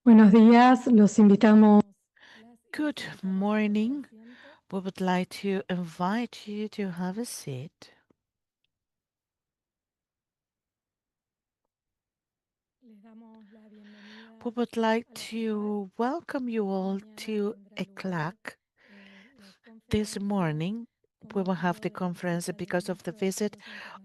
Buenos días, los invitamos. Good morning. We would like to invite you to have a seat. We would like to welcome you all to ECLAC. This morning, we will have the conference because of the visit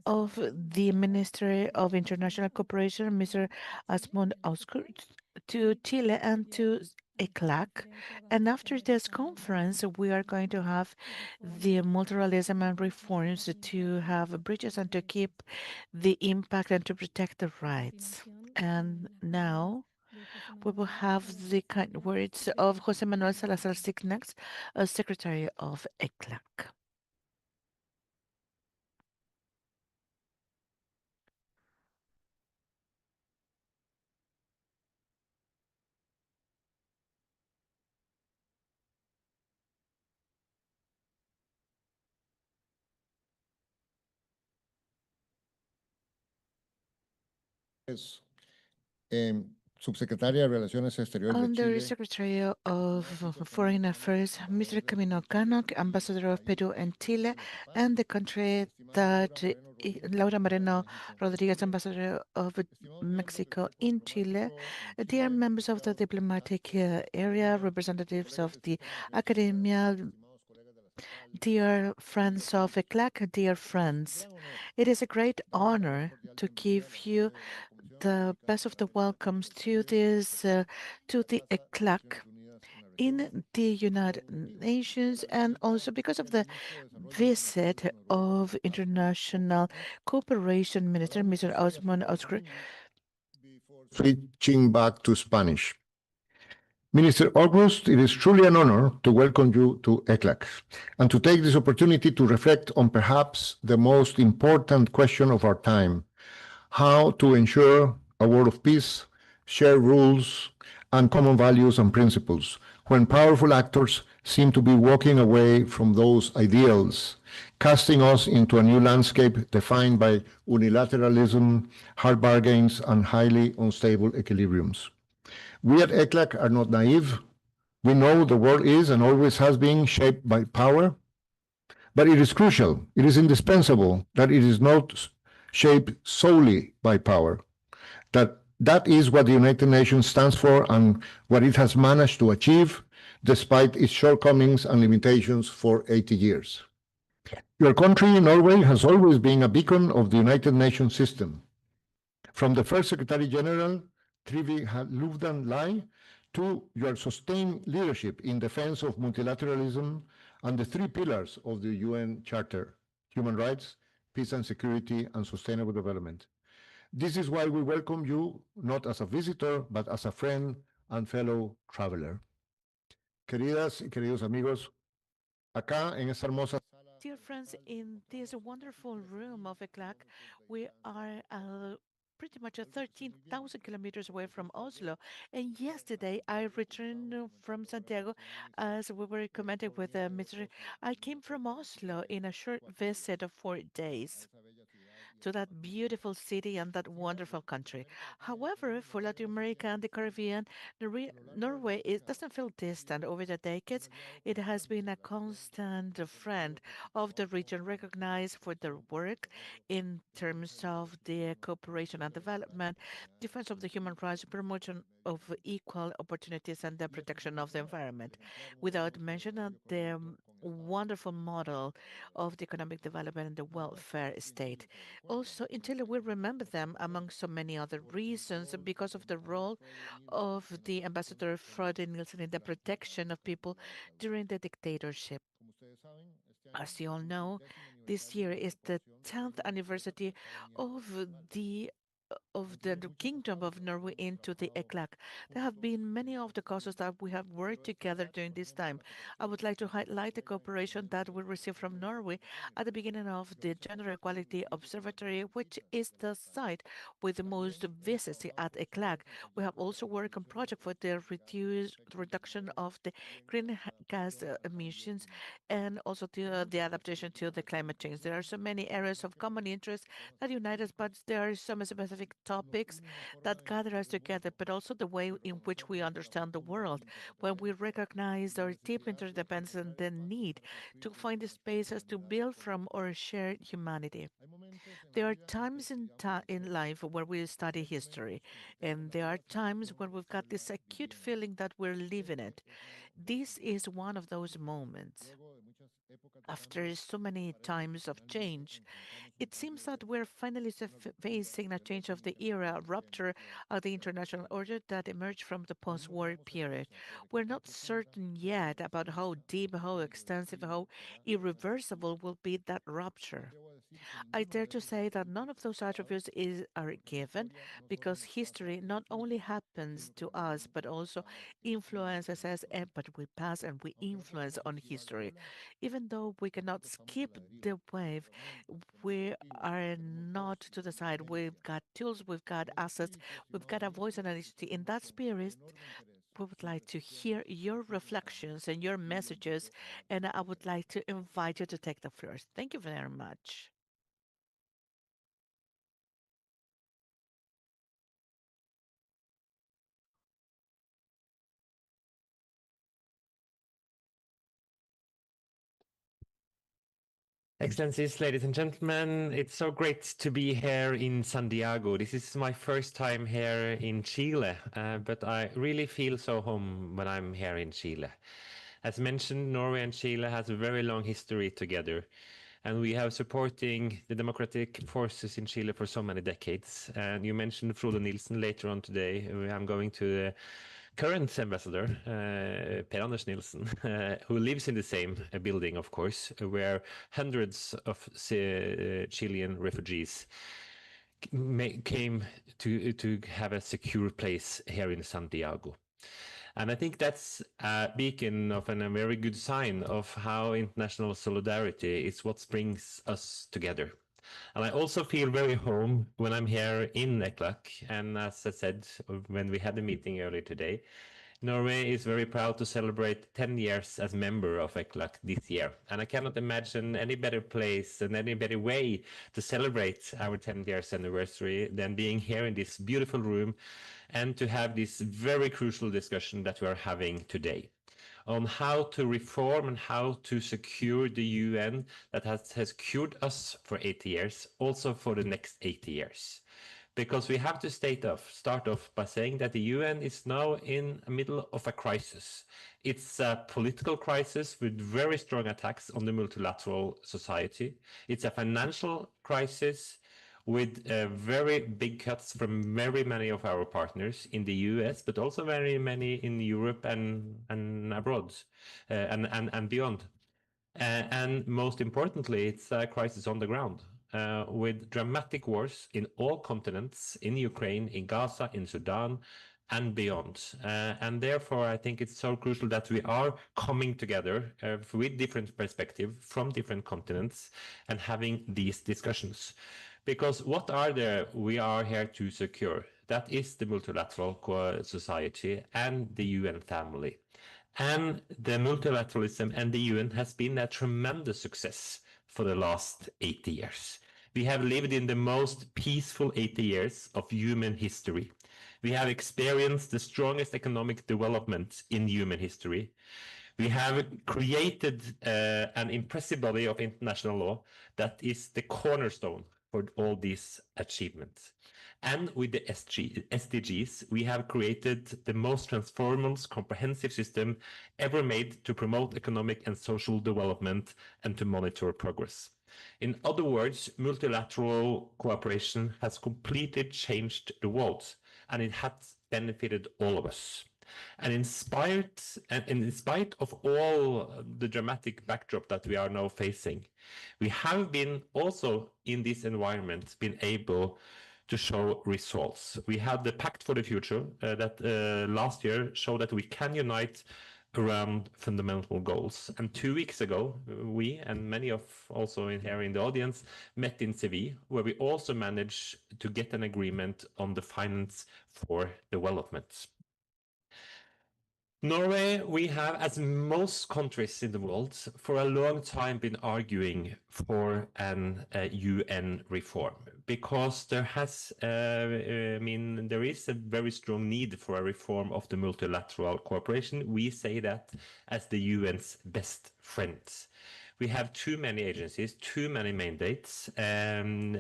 of the Minister of International Cooperation, Mr. Åsmund Aukrust, to Chile and to ECLAC. And after this conference, we are going to have the multilateralism and reforms to have bridges and to keep the impact and to protect the rights. And now we will have the kind words of José Manuel Salazar Signax, Secretary of ECLAC. Subsecretaria de Relaciones Exteriores de Under Chile, Secretary of Foreign Affairs, Mr. Camino Cano, Ambassador of Peru and Chile, and the country that Laura Moreno Rodriguez, Ambassador of Mexico in Chile, dear members of the diplomatic area, representatives of the academia, dear friends of ECLAC, dear friends, it is a great honor to give you the best of the welcomes to this to the ECLAC in the United Nations, and also because of the visit of International Cooperation Minister, Mr. Åsmund Aukrust. switching back to Spanish. Minister August, it is truly an honor to welcome you to ECLAC and to take this opportunity to reflect on perhaps the most important question of our time: how to ensure a world of peace, shared rules, and common values and principles when powerful actors seem to be walking away from those ideals, casting us into a new landscape defined by unilateralism, hard bargains, and highly unstable equilibriums. We at ECLAC are not naive. We know the world is and always has been shaped by power, but it is crucial, it is indispensable that it is not shaped solely by power. That is what the United Nations stands for and what it has managed to achieve despite its shortcomings and limitations for 80 years. Your country, Norway, has always been a beacon of the United Nations system. From the first Secretary General, Trivi Lufdan Lai, to your sustained leadership in defense of multilateralism and the three pillars of the UN Charter: human rights, peace and security, and sustainable development. This is why we welcome you not as a visitor, but as a friend and fellow traveler. Queridas y queridos amigos, acá en esta hermosa sala. Dear friends, in this wonderful room of ECLAC, we are pretty much 13,000 kilometers away from Oslo. And yesterday I returned from Santiago as we were recommended with Mr. I came from Oslo in a short visit of 4 days to that beautiful city and that wonderful country. However, for Latin America and the Caribbean, Norway doesn't feel distant. Over the decades, it has been a constant friend of the region, recognized for their work in terms of the cooperation and development, defense of the human rights, promotion of equal opportunities, and the protection of the environment. Without mentioning the wonderful model of the economic development and the welfare state. Also, in Chile, we remember them among so many other reasons because of the role of the Ambassador Frode Nielsen in the protection of people during the dictatorship. As you all know, this year is the 10th anniversary of the Kingdom of Norway into the ECLAC. There have been many of the causes that we have worked together during this time. I would like to highlight the cooperation that we received from Norway at the beginning of the Gender Equality Observatory, which is the site with the most visits at ECLAC. We have also worked on projects for the reduction of the greenhouse emissions and also the adaptation to the climate change. There are so many areas of common interest that unite us, but there are some specific specific topics that gather us together, but also the way in which we understand the world, when we recognize our deep interdependence and the need to find spaces to build from our shared humanity. There are times in life where we study history, and there are times when we've got this acute feeling that we're living it. This is one of those moments. After so many times of change, it seems that we're finally facing a change of the era, a rupture of the international order that emerged from the post-war period. We're not certain yet about how deep, how extensive, how irreversible will be that rupture. I dare to say that none of those attributes are given because history not only happens to us but also influences us, but we pass and we influence on history. Even though we cannot skip the wave, we are not to the side. We've got tools, we've got assets, we've got a voice and identity. In that spirit, we would like to hear your reflections and your messages, and I would like to invite you to take the floor. Thank you very much. Excellencies, ladies and gentlemen, it's so great to be here in Santiago. This is my first time here in Chile, but I really feel so home when I'm here in Chile. As mentioned, Norway and Chile has a very long history together, and we have supporting the democratic forces in Chile for so many decades. And you mentioned Frode Nielsen later on today. I'm going to the current ambassador, Per Anders Nielsen, who lives in the same building, of course, where hundreds of Chilean refugees came to have a secure place here in Santiago. And I think that's a beacon of and a very good sign of how international solidarity is what brings us together. And I also feel very home when I'm here in ECLAC. And as I said, when we had the meeting earlier today, Norway is very proud to celebrate 10 years as member of ECLAC this year. And I cannot imagine any better place and any better way to celebrate our 10 years anniversary than being here in this beautiful room and to have this very crucial discussion that we are having today on how to reform and how to secure the UN that has secured us for 80 years, also for the next 80 years. Because we have to start off by saying that the UN is now in the middle of a crisis. It's a political crisis with very strong attacks on the multilateral society. It's a financial crisis with very big cuts from very many of our partners in the US, but also very many in Europe and abroad and beyond. And most importantly, it's a crisis on the ground with dramatic wars in all continents, in Ukraine, in Gaza, in Sudan, and beyond. And therefore, I think it's so crucial that we are coming together with different perspectives from different continents and having these discussions. Because what we are here to secure? That is the multilateral society and the UN family. And the multilateralism and the UN has been a tremendous success for the last 80 years. We have lived in the most peaceful 80 years of human history. We have experienced the strongest economic development in human history. We have created an impressive body of international law that is the cornerstone for all these achievements. And with the SDGs, we have created the most transformative, comprehensive system ever made to promote economic and social development and to monitor progress. In other words, multilateral cooperation has completely changed the world, and it has benefited all of us. And in spite of all the dramatic backdrop that we are now facing, we have been also in this environment been able to show results. We had the Pact for the Future that last year showed that we can unite around fundamental goals. And 2 weeks ago, we and many of also here in the audience met in Seville, where we also managed to get an agreement on the finance for development. Norway, we have, as most countries in the world, for a long time been arguing for an UN reform because there has, there is a very strong need for a reform of the multilateral cooperation. We say that as the UN's best friends. We have too many agencies, too many mandates, and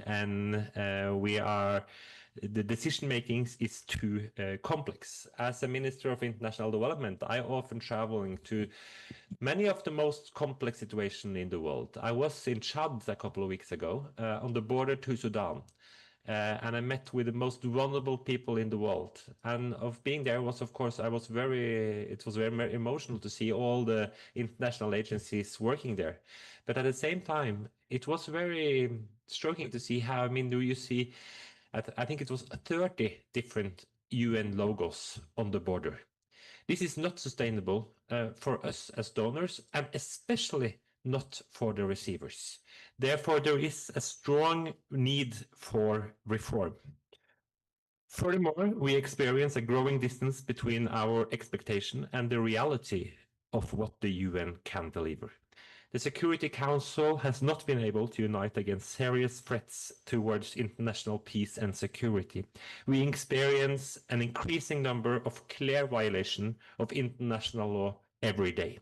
the decision making is too complex. As a Minister of International Development, I often traveling to many of the most complex situations in the world. I was in Chad a couple of weeks ago on the border to Sudan. And I met with the most vulnerable people in the world. And of being there was, of course, it was very emotional to see all the international agencies working there. But at the same time, it was very striking to see how, do you see, I think it was 30 different UN logos on the border. This is not sustainable for us as donors, and especially not for the receivers. Therefore, there is a strong need for reform. Furthermore, we experience a growing distance between our expectation and the reality of what the UN can deliver. The Security Council has not been able to unite against serious threats towards international peace and security. We experience an increasing number of clear violations of international law every day.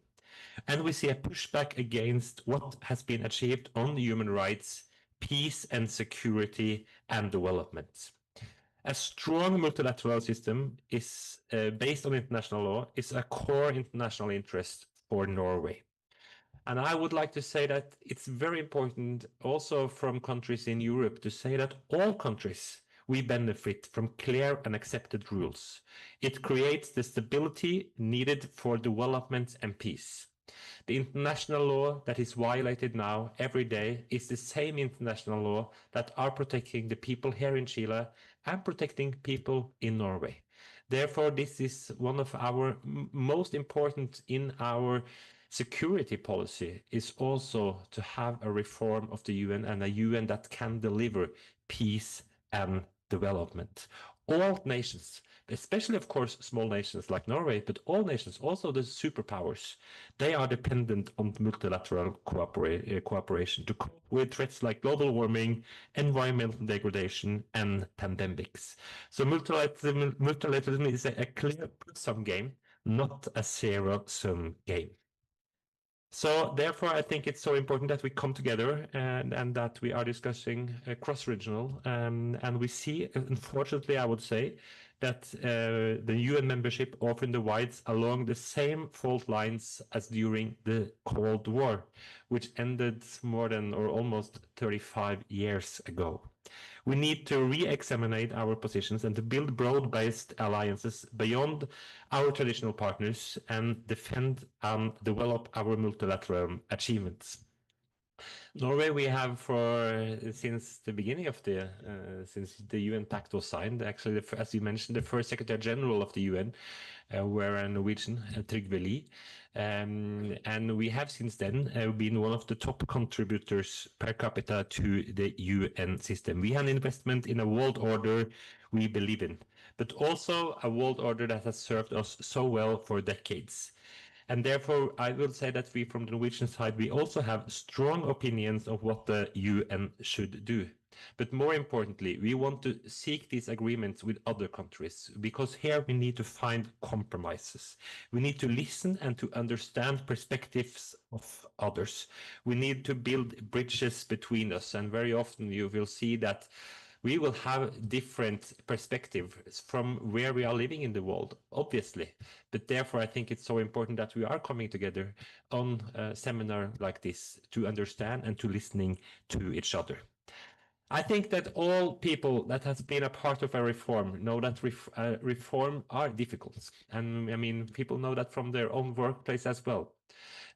And we see a pushback against what has been achieved on human rights, peace and security and development. A strong multilateral system is based on international law is a core international interest for Norway. And I would like to say that it's very important also from countries in Europe to say that all countries, we benefit from clear and accepted rules. It creates the stability needed for development and peace. The international law that is violated now every day is the same international law that are protecting the people here in Chile and protecting people in Norway. Therefore, this is one of our most important in our security policy is also to have a reform of the UN and a UN that can deliver peace and development. All nations, especially of course small nations like Norway, but all nations, also the superpowers, they are dependent on multilateral cooperation to cope with threats like global warming, environmental degradation, and pandemics. So multilateralism is a clear sum game, not a zero-sum game. So therefore, I think it's so important that we come together and that we are discussing cross-regional. And we see, unfortunately, I would say, that the UN membership often divides along the same fault lines as during the Cold War, which ended more than or almost 35 years ago. We need to re-examine our positions and to build broad-based alliances beyond our traditional partners and defend and develop our multilateral achievements. Norway, we have since the beginning of since the UN Pact was signed, actually, as you mentioned, the first Secretary General of the UN were a Norwegian, Trygve Lie. And we have since then been one of the top contributors per capita to the UN system. We have an investment in a world order we believe in, but also a world order that has served us so well for decades. And therefore, I will say that we, from the Norwegian side, we also have strong opinions of what the UN should do. But more importantly, we want to seek these agreements with other countries, because here we need to find compromises. We need to listen and to understand perspectives of others. We need to build bridges between us. And very often you will see that we will have different perspectives from where we are living in the world, obviously. But therefore, I think it's so important that we are coming together on a seminar like this to understand and to listening to each other. I think that all people that has been a part of a reform know that reform are difficult. And I mean, people know that from their own workplace as well.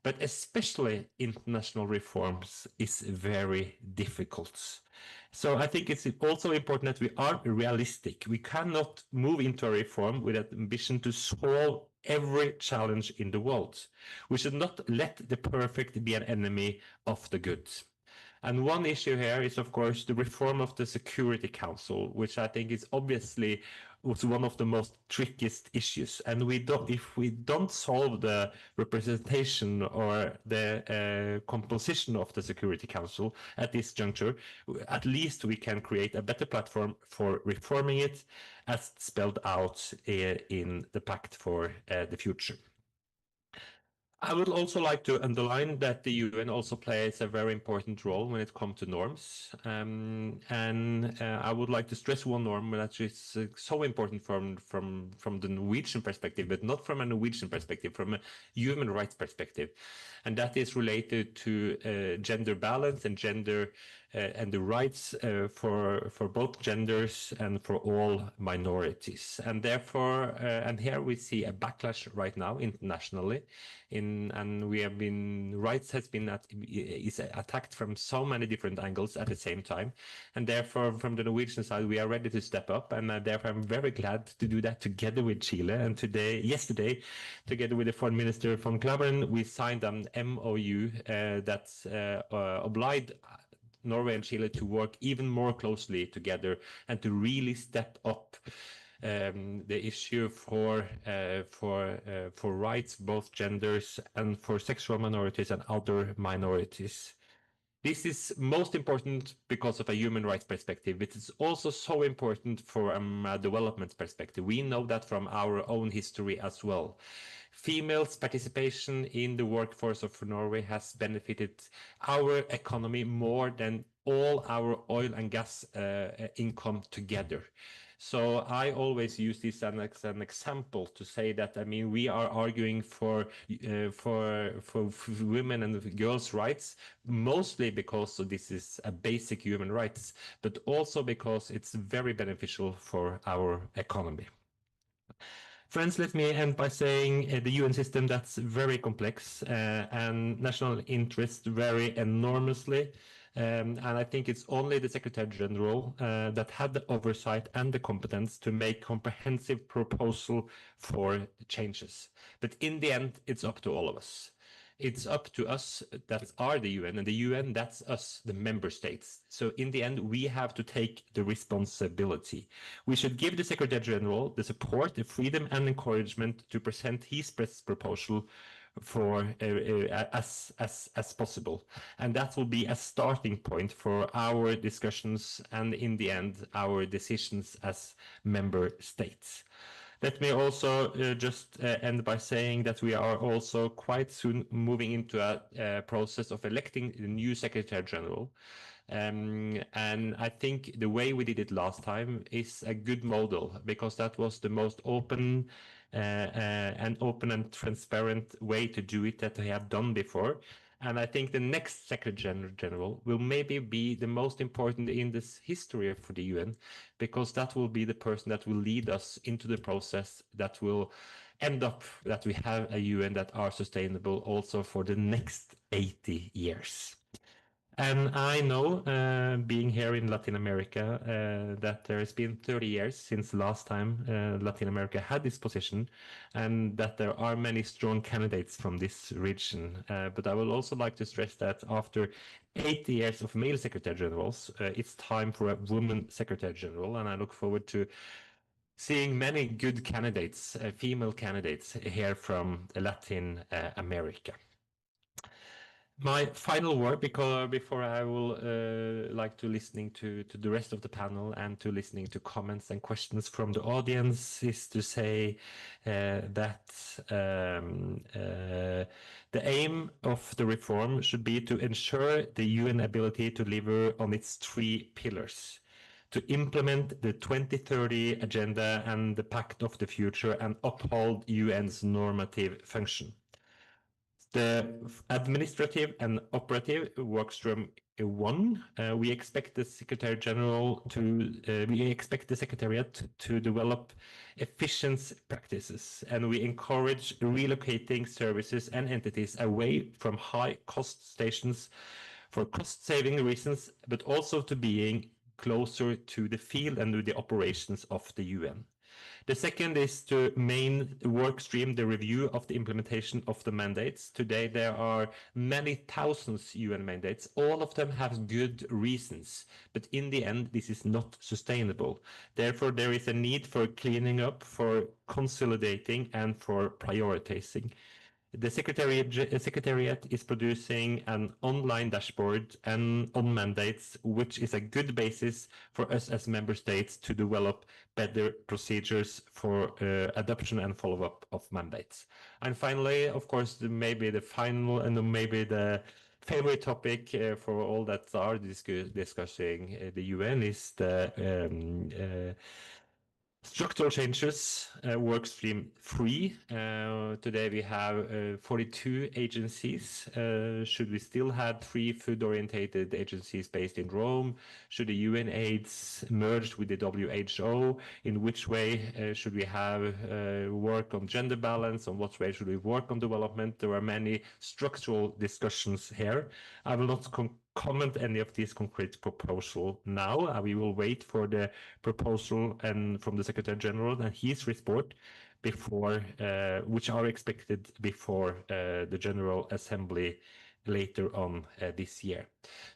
But especially international reforms is very difficult. So I think it's also important that we are realistic. We cannot move into a reform with an ambition to solve every challenge in the world. We should not let the perfect be an enemy of the good. And one issue here is, of course, the reform of the Security Council, which I think is obviously was one of the most trickiest issues. And if we don't solve the representation or the composition of the Security Council at this juncture, at least we can create a better platform for reforming it, as spelled out in the Pact for the Future. I would also like to underline that the UN also plays a very important role when it comes to norms. I would like to stress one norm that is so important from the Norwegian perspective, but not from a Norwegian perspective, from a human rights perspective. And that is related to gender balance and gender and the rights for both genders and for all minorities. And therefore, and here we see a backlash right now internationally. And we have been, rights has been is attacked from so many different angles at the same time. And therefore, from the Norwegian side, we are ready to step up. And therefore, I'm very glad to do that together with Chile. And yesterday, together with the Foreign Minister von Claveren, we signed an MOU that obliged Norway and Chile to work even more closely together and to really step up the issue for rights, both genders, and for sexual minorities and other minorities. This is most important because of a human rights perspective, but it's also so important for a development perspective. We know that from our own history as well. Females' participation in the workforce of Norway has benefited our economy more than all our oil and gas income together. So I always use this as an example to say that, I mean, we are arguing for women and girls' rights, mostly because this is a basic human rights, but also because it's very beneficial for our economy. Friends, let me end by saying the UN system, that's very complex and national interests vary enormously. And I think it's only the Secretary General that had the oversight and the competence to make comprehensive proposal for changes. But in the end, it's up to all of us. It's up to us that are the UN, and the UN, that's us, the member states. So in the end, we have to take the responsibility. We should give the Secretary General the support, the freedom and encouragement to present his proposal for as possible, and that will be a starting point for our discussions and in the end our decisions as member states. Let me also just end by saying that we are also quite soon moving into a process of electing the new Secretary General. And I think the way we did it last time is a good model, because that was the most open and transparent way to do it that we have done before. And I think the next Secretary General will maybe be the most important in this history for the UN, because that will be the person that will lead us into the process that will end up that we have a UN that are sustainable also for the next 80 years. And I know, being here in Latin America, that there has been 30 years since last time Latin America had this position, and that there are many strong candidates from this region. But I would also like to stress that after 80 years of male Secretary Generals, it's time for a woman Secretary General, and I look forward to seeing many good candidates, female candidates here from Latin America. My final word, because before I will like to listening to the rest of the panel and to listening to comments and questions from the audience, is to say that the aim of the reform should be to ensure the UN ability to deliver on its 3 pillars, to implement the 2030 agenda and the Pact of the Future and uphold UN's normative function. The administrative and operative workstream 1, we expect the Secretary General to, we expect the Secretariat to develop efficient practices, and we encourage relocating services and entities away from high-cost stations for cost-saving reasons, but also to being closer to the field and to the operations of the UN. The second is to main work stream the review of the implementation of the mandates. Today there are many thousands UN mandates. All of them have good reasons, but in the end this is not sustainable. Therefore there is a need for cleaning up, for consolidating and for prioritizing. The Secretariat is producing an online dashboard and on mandates, which is a good basis for us as member states to develop better procedures for adoption and follow-up of mandates. And finally, of course, maybe the final and maybe the favorite topic for all that are discussing the UN is the structural changes, work stream 3. Today we have 42 agencies. Should we still have 3 food-orientated agencies based in Rome? Should the UN AIDS merge with the WHO? In which way should we have work on gender balance? On what way should we work on development? There are many structural discussions here. I will not comment any of these concrete proposals now. We will wait for the proposal and from the Secretary General and his report before, which are expected before the General Assembly later on this year.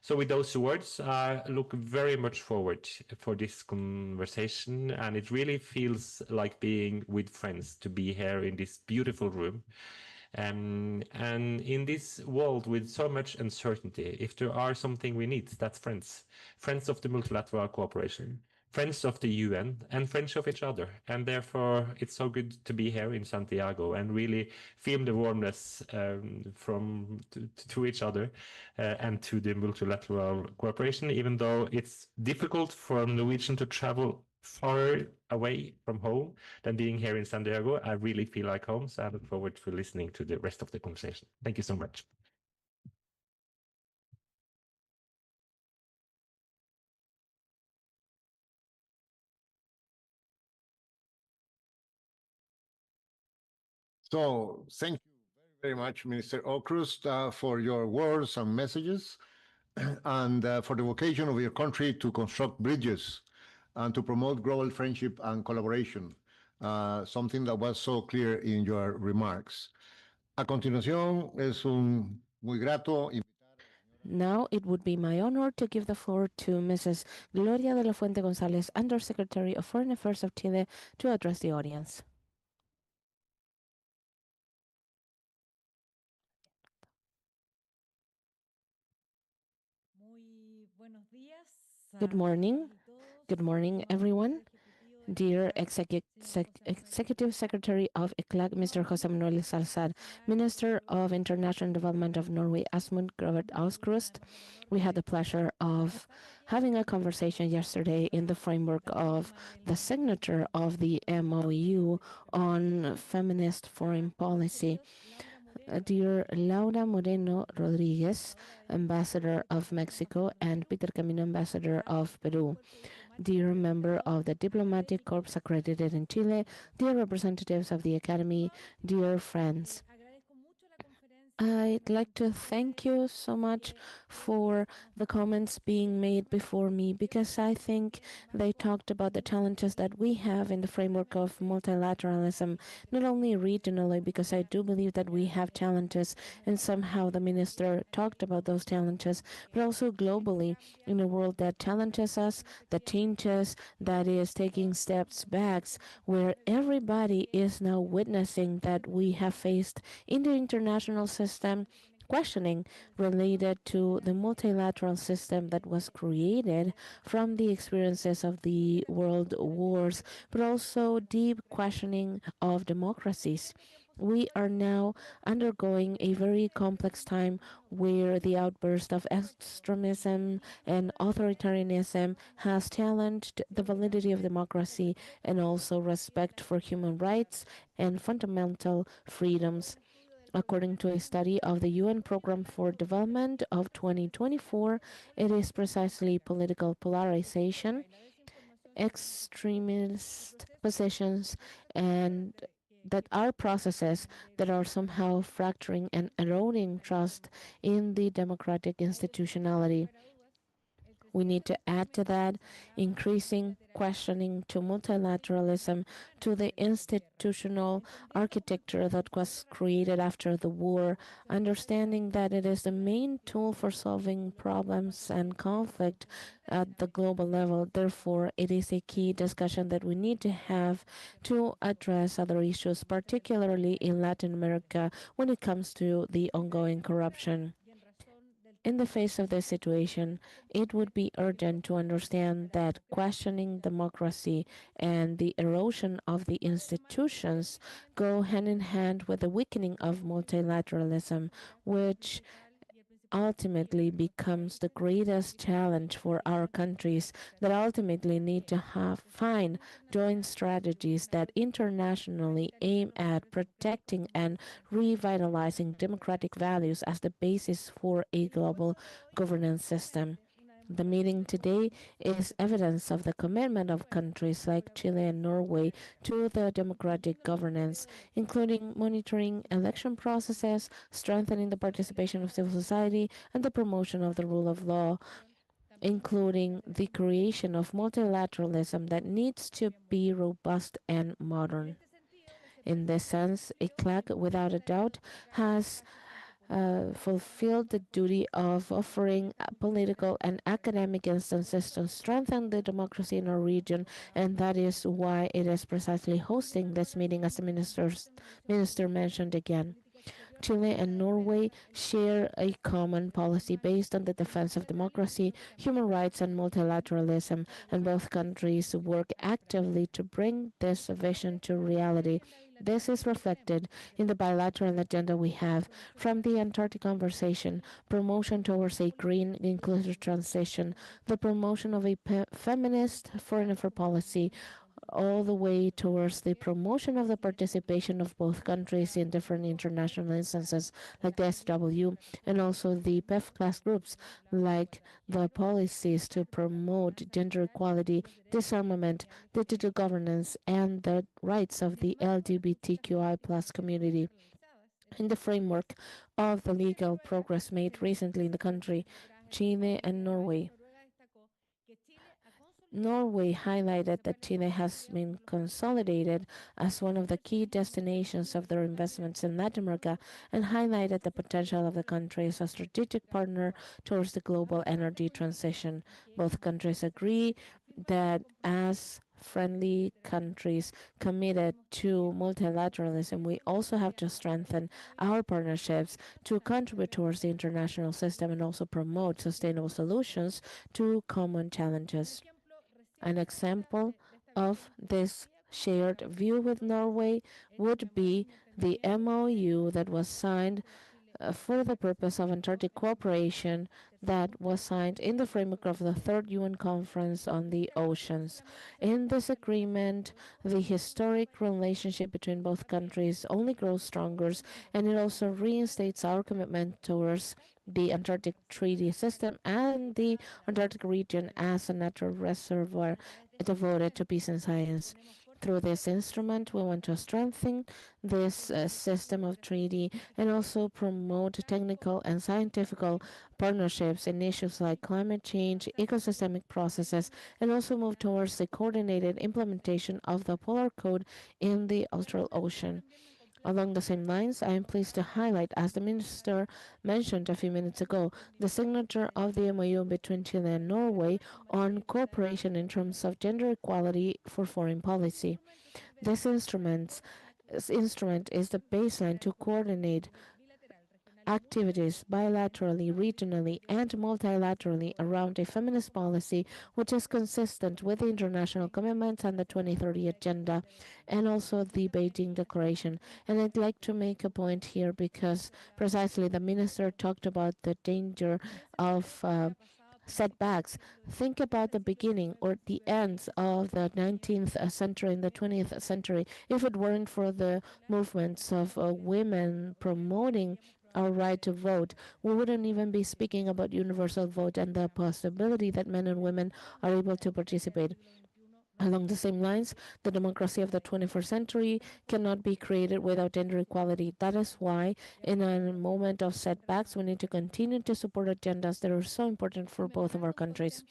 So with those words, I look very much forward for this conversation, and it really feels like being with friends to be here in this beautiful room. And in this world with so much uncertainty, if there are something we need, that's friends. Friends of the multilateral cooperation, friends of the UN, and friends of each other. And therefore, it's so good to be here in Santiago and really feel the warmness to each other and to the multilateral cooperation, even though it's difficult for Norwegian to travel far away from home than being here in Santiago. I really feel like home, so I look forward to listening to the rest of the conversation. Thank you so much. So thank you very much, Minister Åkrust, for your words and messages, and for the vocation of your country to construct bridges and to promote global friendship and collaboration, something that was so clear in your remarks. A continuación, es un muy grato. Now it would be my honor to give the floor to Mrs. Gloria de la Fuente González, Undersecretary of Foreign Affairs of Chile, to address the audience. Good morning. Good morning, everyone. Dear Executive Secretary of ECLAC, Mr. José Manuel Salazar, Minister of International Development of Norway, Åsmund Aukrust, we had the pleasure of having a conversation yesterday in the framework of the signature of the MOU on feminist foreign policy. Dear Laura Moreno Rodriguez, Ambassador of Mexico, and Peter Camino, Ambassador of Peru. Dear member of the Diplomatic Corps accredited in Chile, dear representatives of the Academy, dear friends. I'd like to thank you so much for the comments being made before me, because I think they talked about the challenges that we have in the framework of multilateralism, not only regionally, because I do believe that we have challenges, and somehow the minister talked about those challenges, but also globally in a world that challenges us, that changes, that is taking steps back, where everybody is now witnessing that we have faced in the international system questioning related to the multilateral system that was created from the experiences of the world wars, but also deep questioning of democracies. We are now undergoing a very complex time where the outburst of extremism and authoritarianism has challenged the validity of democracy and also respect for human rights and fundamental freedoms. According to a study of the UN Programme for Development of 2024, it is precisely political polarization, extremist positions, and that are processes that are somehow fracturing and eroding trust in the democratic institutionality. We need to add to that increasing questioning to multilateralism, to the institutional architecture that was created after the war, understanding that it is the main tool for solving problems and conflict at the global level. Therefore, it is a key discussion that we need to have to address other issues, particularly in Latin America when it comes to the ongoing corruption. In the face of this situation, it would be urgent to understand that questioning democracy and the erosion of the institutions go hand in hand with the weakening of multilateralism, which ultimately becomes the greatest challenge for our countries that ultimately need to find joint strategies that internationally aim at protecting and revitalizing democratic values as the basis for a global governance system. The meeting today is evidence of the commitment of countries like Chile and Norway to the democratic governance, including monitoring election processes, strengthening the participation of civil society, and the promotion of the rule of law, including the creation of multilateralism that needs to be robust and modern. In this sense, ECLAC, without a doubt, has fulfilled the duty of offering political and academic instances to strengthen the democracy in our region, and that is why it is precisely hosting this meeting, as the minister mentioned again. Chile and Norway share a common policy based on the defense of democracy, human rights, and multilateralism, and both countries work actively to bring this vision to reality. This is reflected in the bilateral agenda we have, from the Antarctic Conversation, promotion towards a green, inclusive transition, the promotion of a feminist foreign affairs policy, all the way towards the promotion of the participation of both countries in different international instances like the SW, and also the PEF class groups like the policies to promote gender equality, disarmament, digital governance, and the rights of the LGBTQI plus community. In the framework of the legal progress made recently in the country, Chile and Norway. Norway highlighted that Chile has been consolidated as one of the key destinations of their investments in Latin America, and highlighted the potential of the country as a strategic partner towards the global energy transition. Both countries agree that as friendly countries committed to multilateralism, we also have to strengthen our partnerships to contribute towards the international system and also promote sustainable solutions to common challenges. An example of this shared view with Norway would be the MOU that was signed for the purpose of Antarctic cooperation that was signed in the framework of the Third UN Conference on the Oceans. In this agreement, the historic relationship between both countries only grows stronger, and it also reinstates our commitment towards the Antarctic Treaty System and the Antarctic region as a natural reservoir devoted to peace and science. Through this instrument, we want to strengthen this system of treaty and also promote technical and scientific partnerships in issues like climate change, ecosystemic processes, and also move towards the coordinated implementation of the Polar Code in the Austral Ocean. Along the same lines, I am pleased to highlight, as the Minister mentioned a few minutes ago, the signature of the MOU between Chile and Norway on cooperation in terms of gender equality for foreign policy. This instrument is the baseline to coordinate activities bilaterally, regionally, and multilaterally around a feminist policy which is consistent with the international commitments and the 2030 Agenda, and also the Beijing Declaration. And I'd like to make a point here because precisely the Minister talked about the danger of setbacks. Think about the beginning or the ends of the 19th century and the 20th century. If it weren't for the movements of women promoting our right to vote, we wouldn't even be speaking about universal vote and the possibility that men and women are able to participate. Along the same lines, the democracy of the 21st century cannot be created without gender equality. That is why, in a moment of setbacks, we need to continue to support agendas that are so important for both of our countries.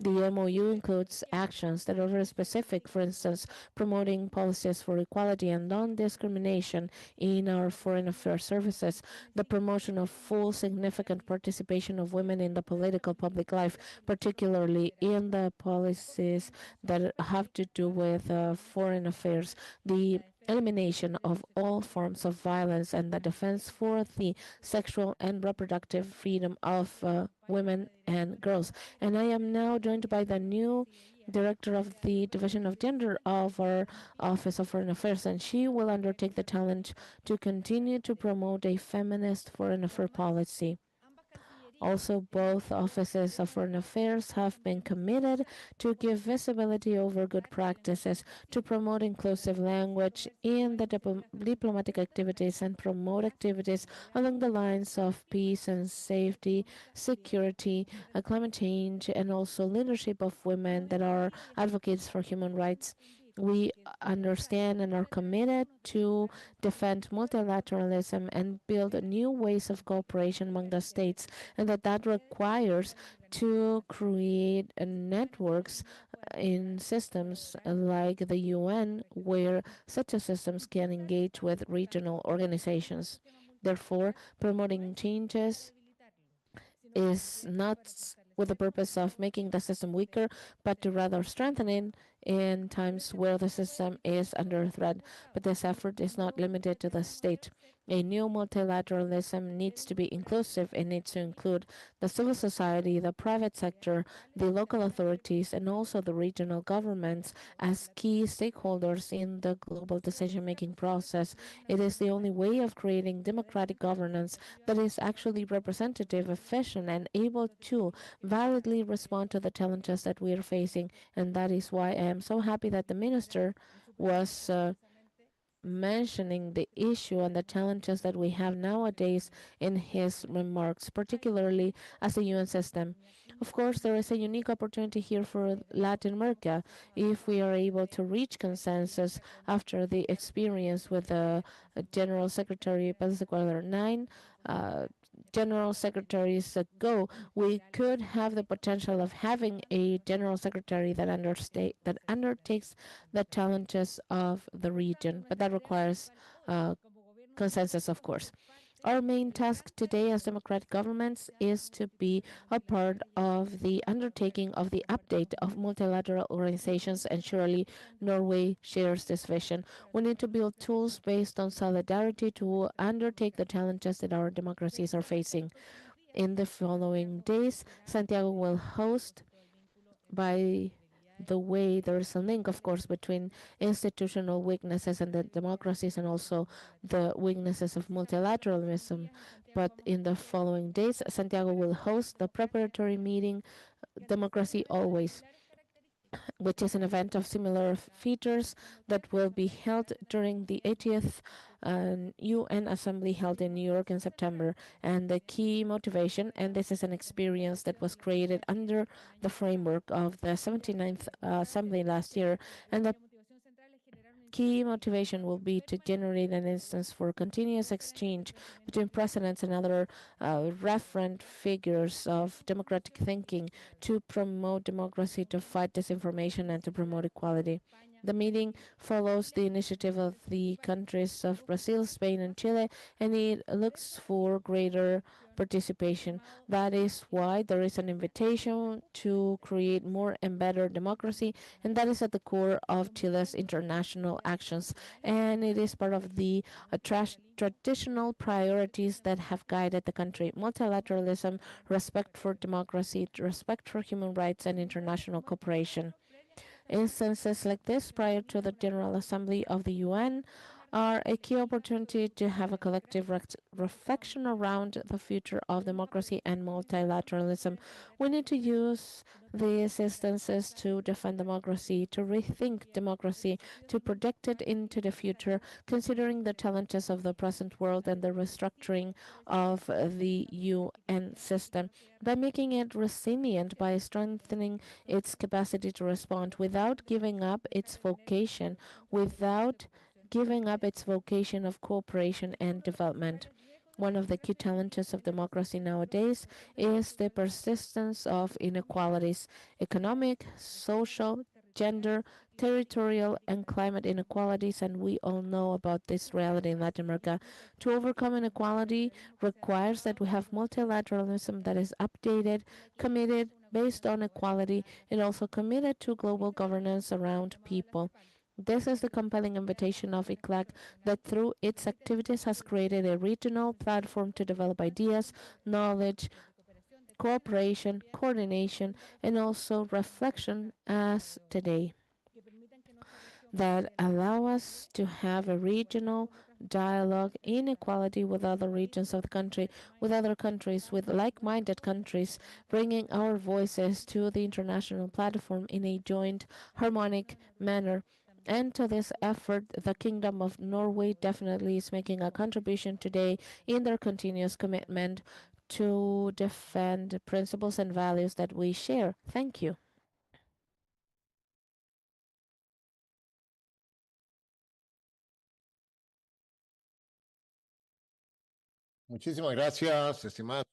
The MOU includes actions that are very specific, for instance, promoting policies for equality and non-discrimination in our foreign affairs services, the promotion of full significant participation of women in the political public life, particularly in the policies that have to do with foreign affairs, the elimination of all forms of violence and the defense for the sexual and reproductive freedom of women and girls. And I am now joined by the new director of the Division of Gender of our Office of Foreign Affairs, and she will undertake the challenge to continue to promote a feminist foreign affairs policy. Also, both offices of foreign affairs have been committed to give visibility over good practices, to promote inclusive language in the diplomatic activities and promote activities along the lines of peace and safety, security, climate change, and also leadership of women that are advocates for human rights. We understand and are committed to defend multilateralism and build new ways of cooperation among the states, and that requires to create networks in systems like the UN, where such systems can engage with regional organizations. Therefore, promoting changes is not with the purpose of making the system weaker, but to rather strengthen it in times where the system is under threat. But this effort is not limited to the state. A new multilateralism needs to be inclusive. It needs to include the civil society, the private sector, the local authorities, and also the regional governments as key stakeholders in the global decision-making process. It is the only way of creating democratic governance that is actually representative, efficient, and able to validly respond to the challenges that we are facing. And that is why I am so happy that the minister was mentioning the issue and the challenges that we have nowadays in his remarks, particularly as a UN system. Of course, there is a unique opportunity here for Latin America if we are able to reach consensus after the experience with the General Secretary Ecuador 9. General secretaries ago, we could have the potential of having a general secretary that undertakes the challenges of the region, but that requires consensus, of course. Our main task today as democratic governments is to be a part of the undertaking of the update of multilateral organizations, and surely Norway shares this vision. We need to build tools based on solidarity to undertake the challenges that our democracies are facing. In the following days, Santiago will host, by the way, there is a link, of course, between institutional weaknesses and the democracies and also the weaknesses of multilateralism. But in the following days, Santiago will host the preparatory meeting, Democracy Always, which is an event of similar features that will be held during the 80th UN Assembly held in New York in September. And the key motivation, and this is an experience that was created under the framework of the 79th Assembly last year, and the key motivation will be to generate an instance for continuous exchange between presidents and other referent figures of democratic thinking to promote democracy, to fight disinformation, and to promote equality. The meeting follows the initiative of the countries of Brazil, Spain, and Chile, and it looks for greater participation. That is why there is an invitation to create more and better democracy, and that is at the core of Chile's international actions. And it is part of the traditional priorities that have guided the country: multilateralism, respect for democracy, respect for human rights, and international cooperation. Instances like this prior to the General Assembly of the UN are a key opportunity to have a collective reflection around the future of democracy and multilateralism. We need to use these instances to defend democracy, to rethink democracy, to project it into the future, considering the challenges of the present world and the restructuring of the UN system, by making it resilient, by strengthening its capacity to respond without giving up its vocation, without giving up its vocation of cooperation and development. One of the key challenges of democracy nowadays is the persistence of inequalities: economic, social, gender, territorial, and climate inequalities, and we all know about this reality in Latin America. To overcome inequality requires that we have multilateralism that is updated, committed, based on equality, and also committed to global governance around people. This is the compelling invitation of ICLAC, that through its activities has created a regional platform to develop ideas, knowledge, cooperation, coordination, and also reflection as today, that allow us to have a regional dialogue in equality with other regions of the country, with other countries, with like-minded countries, bringing our voices to the international platform in a joint, harmonic manner. And to this effort, the Kingdom of Norway definitely is making a contribution today in their continuous commitment to defend principles and values that we share. Thank you. Muchísimas gracias, estimada.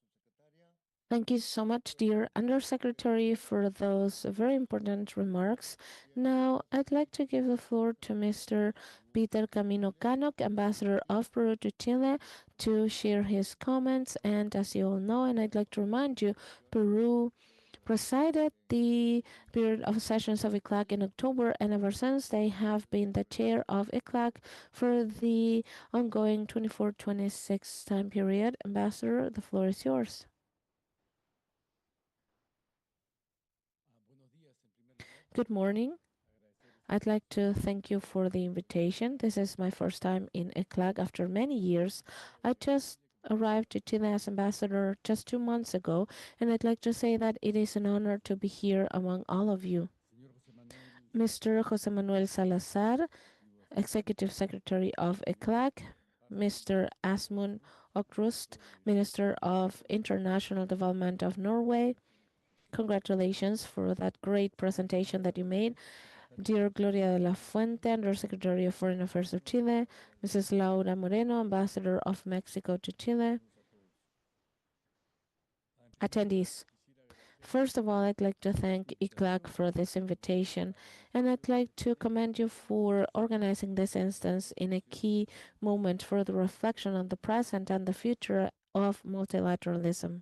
Thank you so much, dear Undersecretary, for those very important remarks. Now, I'd like to give the floor to Mr. Peter Camino Canok, Ambassador of Peru to Chile, to share his comments. And as you all know, and I'd like to remind you, Peru presided the period of sessions of ICLAC in October, and ever since they have been the chair of ICLAC for the ongoing 24-26 time period. Ambassador, the floor is yours. Good morning. I'd like to thank you for the invitation. This is my first time in ICLAC after many years. I just arrived to Chile as ambassador just 2 months ago, and I'd like to say that it is an honor to be here among all of you. Mr. José Manuel Salazar, Executive Secretary of ICLAC, Mr. Åsmund Aukrust, Minister of International Development of Norway, congratulations for that great presentation that you made. Dear Gloria de la Fuente, Undersecretary of Foreign Affairs of Chile, Mrs. Laura Moreno, Ambassador of Mexico to Chile, attendees. First of all, I'd like to thank ICLAC for this invitation, and I'd like to commend you for organizing this instance in a key moment for the reflection on the present and the future of multilateralism.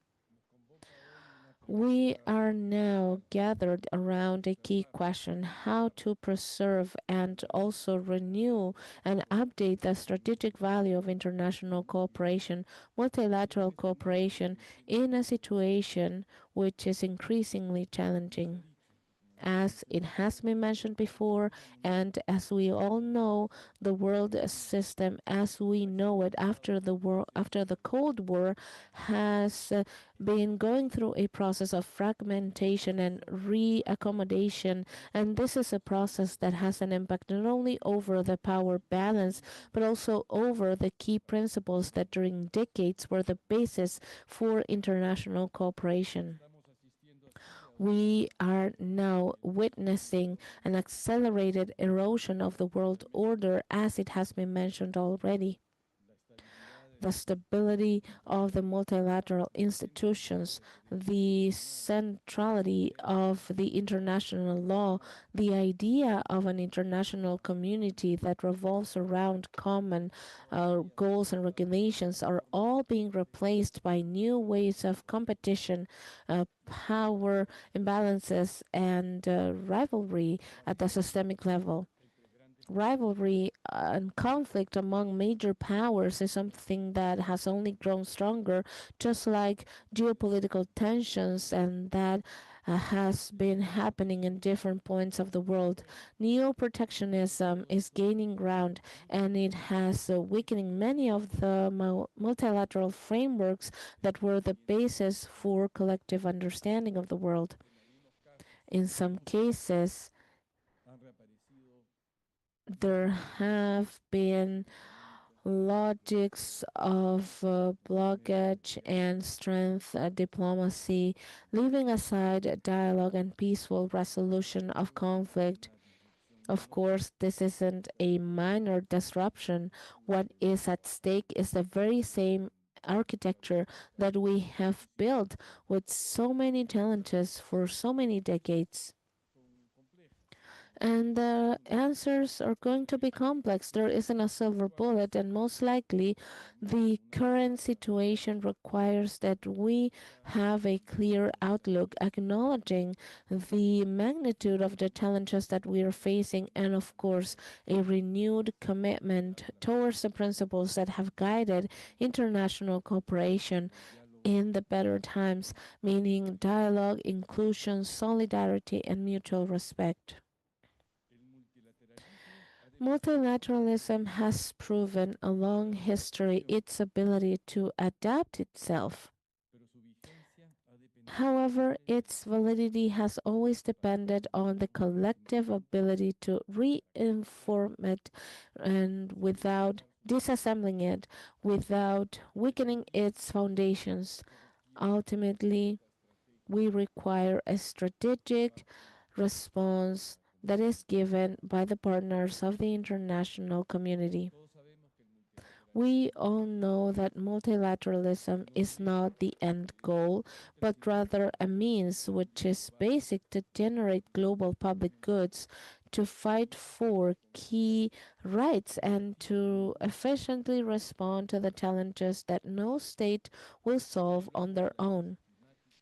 We are now gathered around a key question: how to preserve and also renew and update the strategic value of international cooperation, multilateral cooperation, in a situation which is increasingly challenging. As it has been mentioned before, and as we all know, the world system as we know it after the Cold War has been going through a process of fragmentation and reaccommodation, and this is a process that has an impact not only over the power balance but also over the key principles that during decades were the basis for international cooperation. We are now witnessing an accelerated erosion of the world order, as it has been mentioned already. The stability of the multilateral institutions, the centrality of the international law, the idea of an international community that revolves around common goals and regulations are all being replaced by new ways of competition, power imbalances, and rivalry at the systemic level. Rivalry and conflict among major powers is something that has only grown stronger, just like geopolitical tensions, and that has been happening in different points of the world. Neo-protectionism is gaining ground, and it has weakening many of the multilateral frameworks that were the basis for collective understanding of the world. In some cases, there have been logics of blockage and strength diplomacy, leaving aside dialogue and peaceful resolution of conflict. Of course, this isn't a minor disruption. What is at stake is the very same architecture that we have built with so many challenges for so many decades. And the answers are going to be complex. There isn't a silver bullet, and most likely, the current situation requires that we have a clear outlook, acknowledging the magnitude of the challenges that we are facing, and of course, a renewed commitment towards the principles that have guided international cooperation in the better times, meaning dialogue, inclusion, solidarity, and mutual respect. Multilateralism has proven a long history its ability to adapt itself. However, its validity has always depended on the collective ability to reinform it and without disassembling it, without weakening its foundations. Ultimately, we require a strategic response that is given by the partners of the international community. We all know that multilateralism is not the end goal, but rather a means which is basic to generate global public goods, to fight for key rights, and to efficiently respond to the challenges that no state will solve on their own.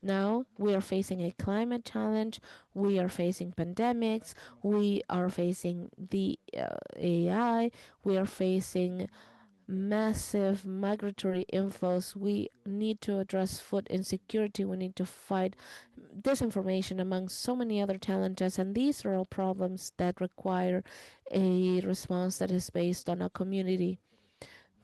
Now we are facing a climate challenge, we are facing pandemics, we are facing the AI, we are facing massive migratory inflows. We need to address food insecurity, we need to fight disinformation, among so many other challenges. And these are all problems that require a response that is based on a community.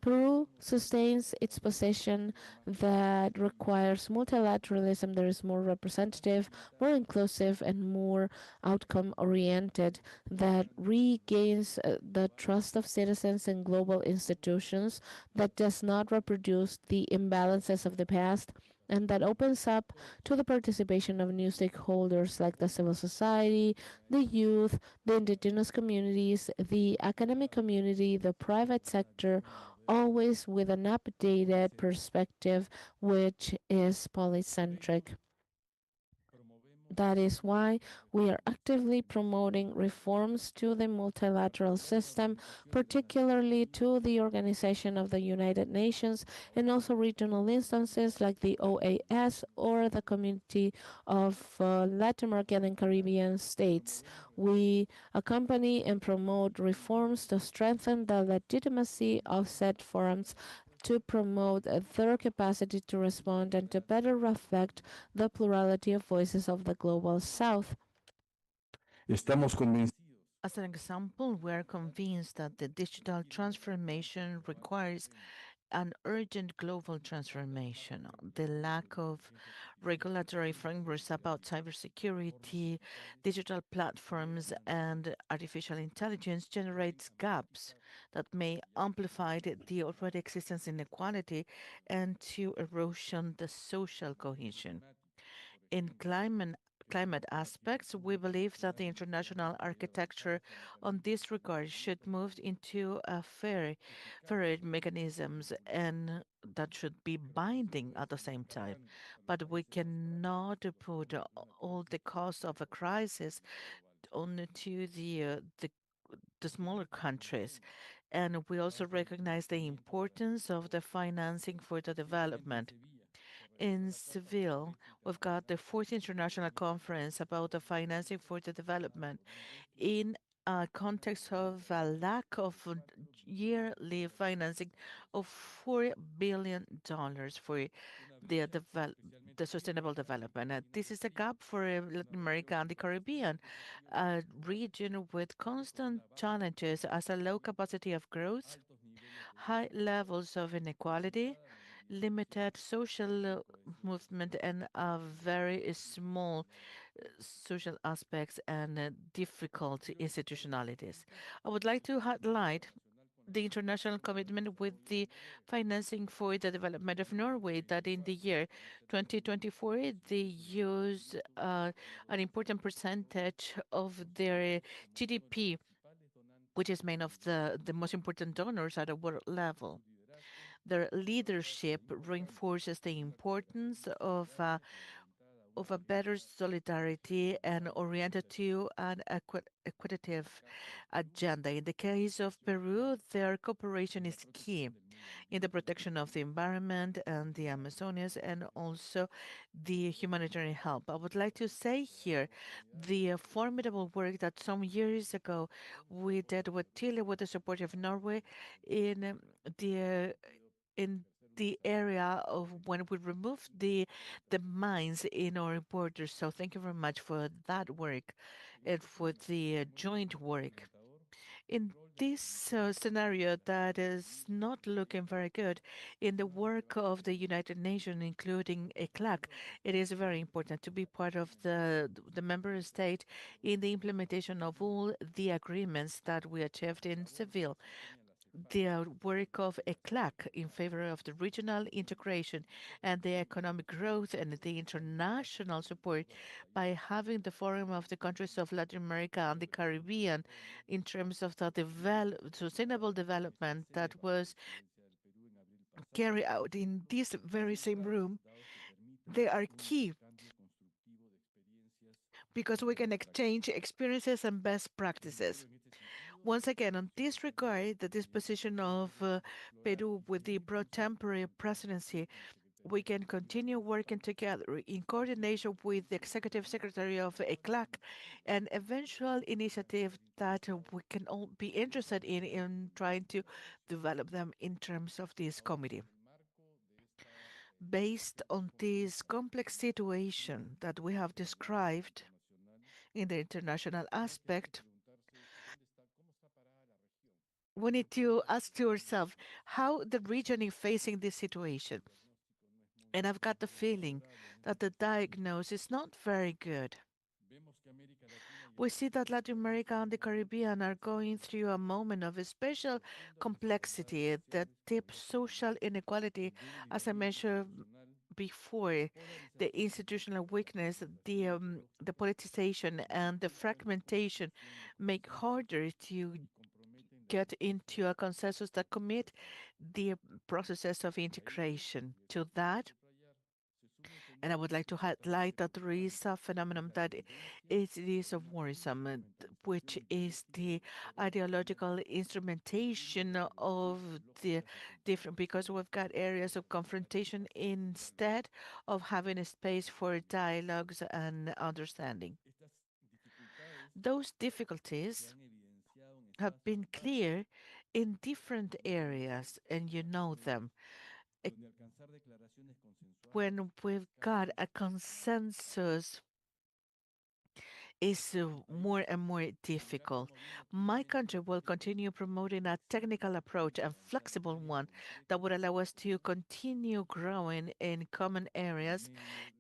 Peru sustains its position that requires multilateralism that is more representative, more inclusive, and more outcome oriented, that regains the trust of citizens in global institutions, that does not reproduce the imbalances of the past, and that opens up to the participation of new stakeholders like the civil society, the youth, the indigenous communities, the academic community, the private sector, always with an updated perspective which is polycentric. That is why we are actively promoting reforms to the multilateral system, particularly to the Organization of the United Nations and also regional instances like the OAS or the Community of Latin American and Caribbean States. We accompany and promote reforms to strengthen the legitimacy of said forums, to promote their capacity to respond and to better reflect the plurality of voices of the global south. Estamos convencidos. As an example, we are convinced that the digital transformation requires an urgent global transformation. The lack of regulatory frameworks about cybersecurity, digital platforms, and artificial intelligence generates gaps that may amplify the already existing inequality and to erosion the social cohesion. In climate aspects, we believe that the international architecture on this regard should move into a fair mechanisms and that should be binding at the same time. But we cannot put all the cost of a crisis only to the smaller countries. And we also recognize the importance of the financing for the development. In Seville, we've got the fourth international conference about the financing for the development in a context of a lack of yearly financing of $4 billion for the the sustainable development. This is a gap for Latin America and the Caribbean, a region with constant challenges as a low capacity of growth, high levels of inequality, limited social movement, and a very small social aspects and difficult institutionalities. I would like to highlight the international commitment with the financing for the development of Norway, that in the year 2024 they use an important percentage of their GDP, which is made of the most important donors at a world level. Their leadership reinforces the importance of a better solidarity and oriented to an equitative agenda. In the case of Peru, their cooperation is key in the protection of the environment and the Amazonias and also the humanitarian help. I would like to say here the formidable work that some years ago we did with Chile with the support of Norway in the in the area of when we removed the mines in our borders. So thank you very much for that work and for the joint work. In this scenario that is not looking very good in the work of the United Nations, including ECLAC, it is very important to be part of the member state in the implementation of all the agreements that we achieved in Seville. The work of ECLAC in favor of the regional integration and the economic growth and the international support by having the Forum of the Countries of Latin America and the Caribbean in terms of the sustainable development that was carried out in this very same room. They are key because we can exchange experiences and best practices. Once again, on this regard, the disposition of Peru with the pro tempore presidency, we can continue working together in coordination with the Executive Secretary of ECLAC and eventual initiative that we can all be interested in trying to develop them in terms of this committee. Based on this complex situation that we have described in the international aspect, we need to ask ourselves how the region is facing this situation. And I've got the feeling that the diagnosis is not very good. We see that Latin America and the Caribbean are going through a moment of special complexity, the deep social inequality, as I mentioned before, the institutional weakness, the politicization, and the fragmentation make harder to get into a consensus that commit the processes of integration to that. And I would like to highlight that there is a phenomenon that is worrisome, which is the ideological instrumentation of the different, because we've got areas of confrontation instead of having a space for dialogues and understanding. Those difficulties have been clear in different areas, and you know them. E- When we've got a consensus, is more and more difficult. My country will continue promoting a technical approach, a flexible one that would allow us to continue growing in common areas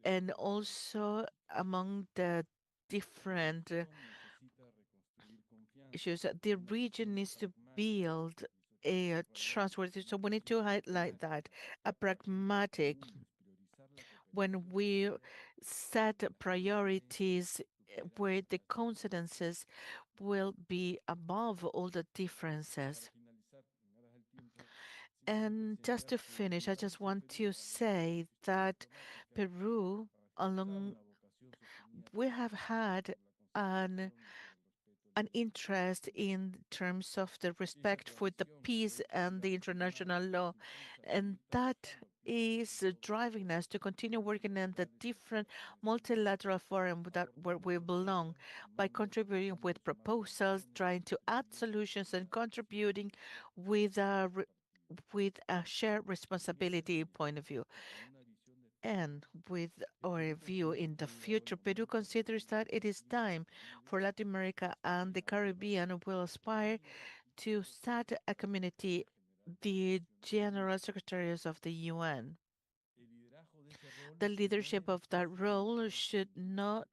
and also among the different issues. The region needs to build a trustworthy, so we need to highlight that, a pragmatic, when we set priorities where the coincidences will be above all the differences. And just to finish, I just want to say that Peru, along, we have had an an interest in terms of the respect for the peace and the international law. And that is driving us to continue working in the different multilateral forum that where we belong by contributing with proposals, trying to add solutions and contributing with a with a shared responsibility point of view. end with our view in the future. Peru considers that it is time for Latin America and the Caribbean will aspire to start a community, the General Secretaries of the UN. The leadership of that role should not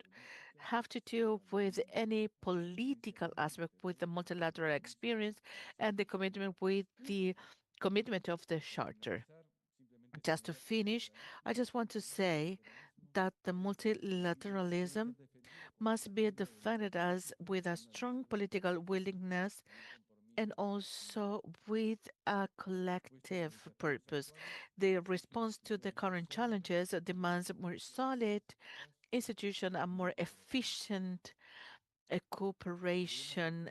have to do with any political aspect, with the multilateral experience and the commitment with the commitment of the Charter. Just to finish, I just want to say that the multilateralism must be defended as with a strong political willingness and also with a collective purpose. The response to the current challenges demands more solid institution and more efficient cooperation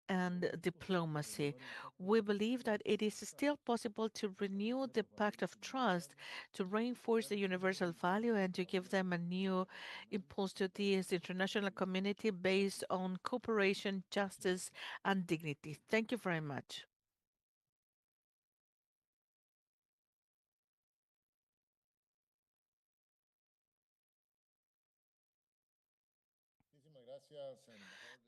and diplomacy. We believe that it is still possible to renew the Pact of Trust, to reinforce the universal value, and to give them a new impulse to this international community based on cooperation, justice, and dignity. Thank you very much.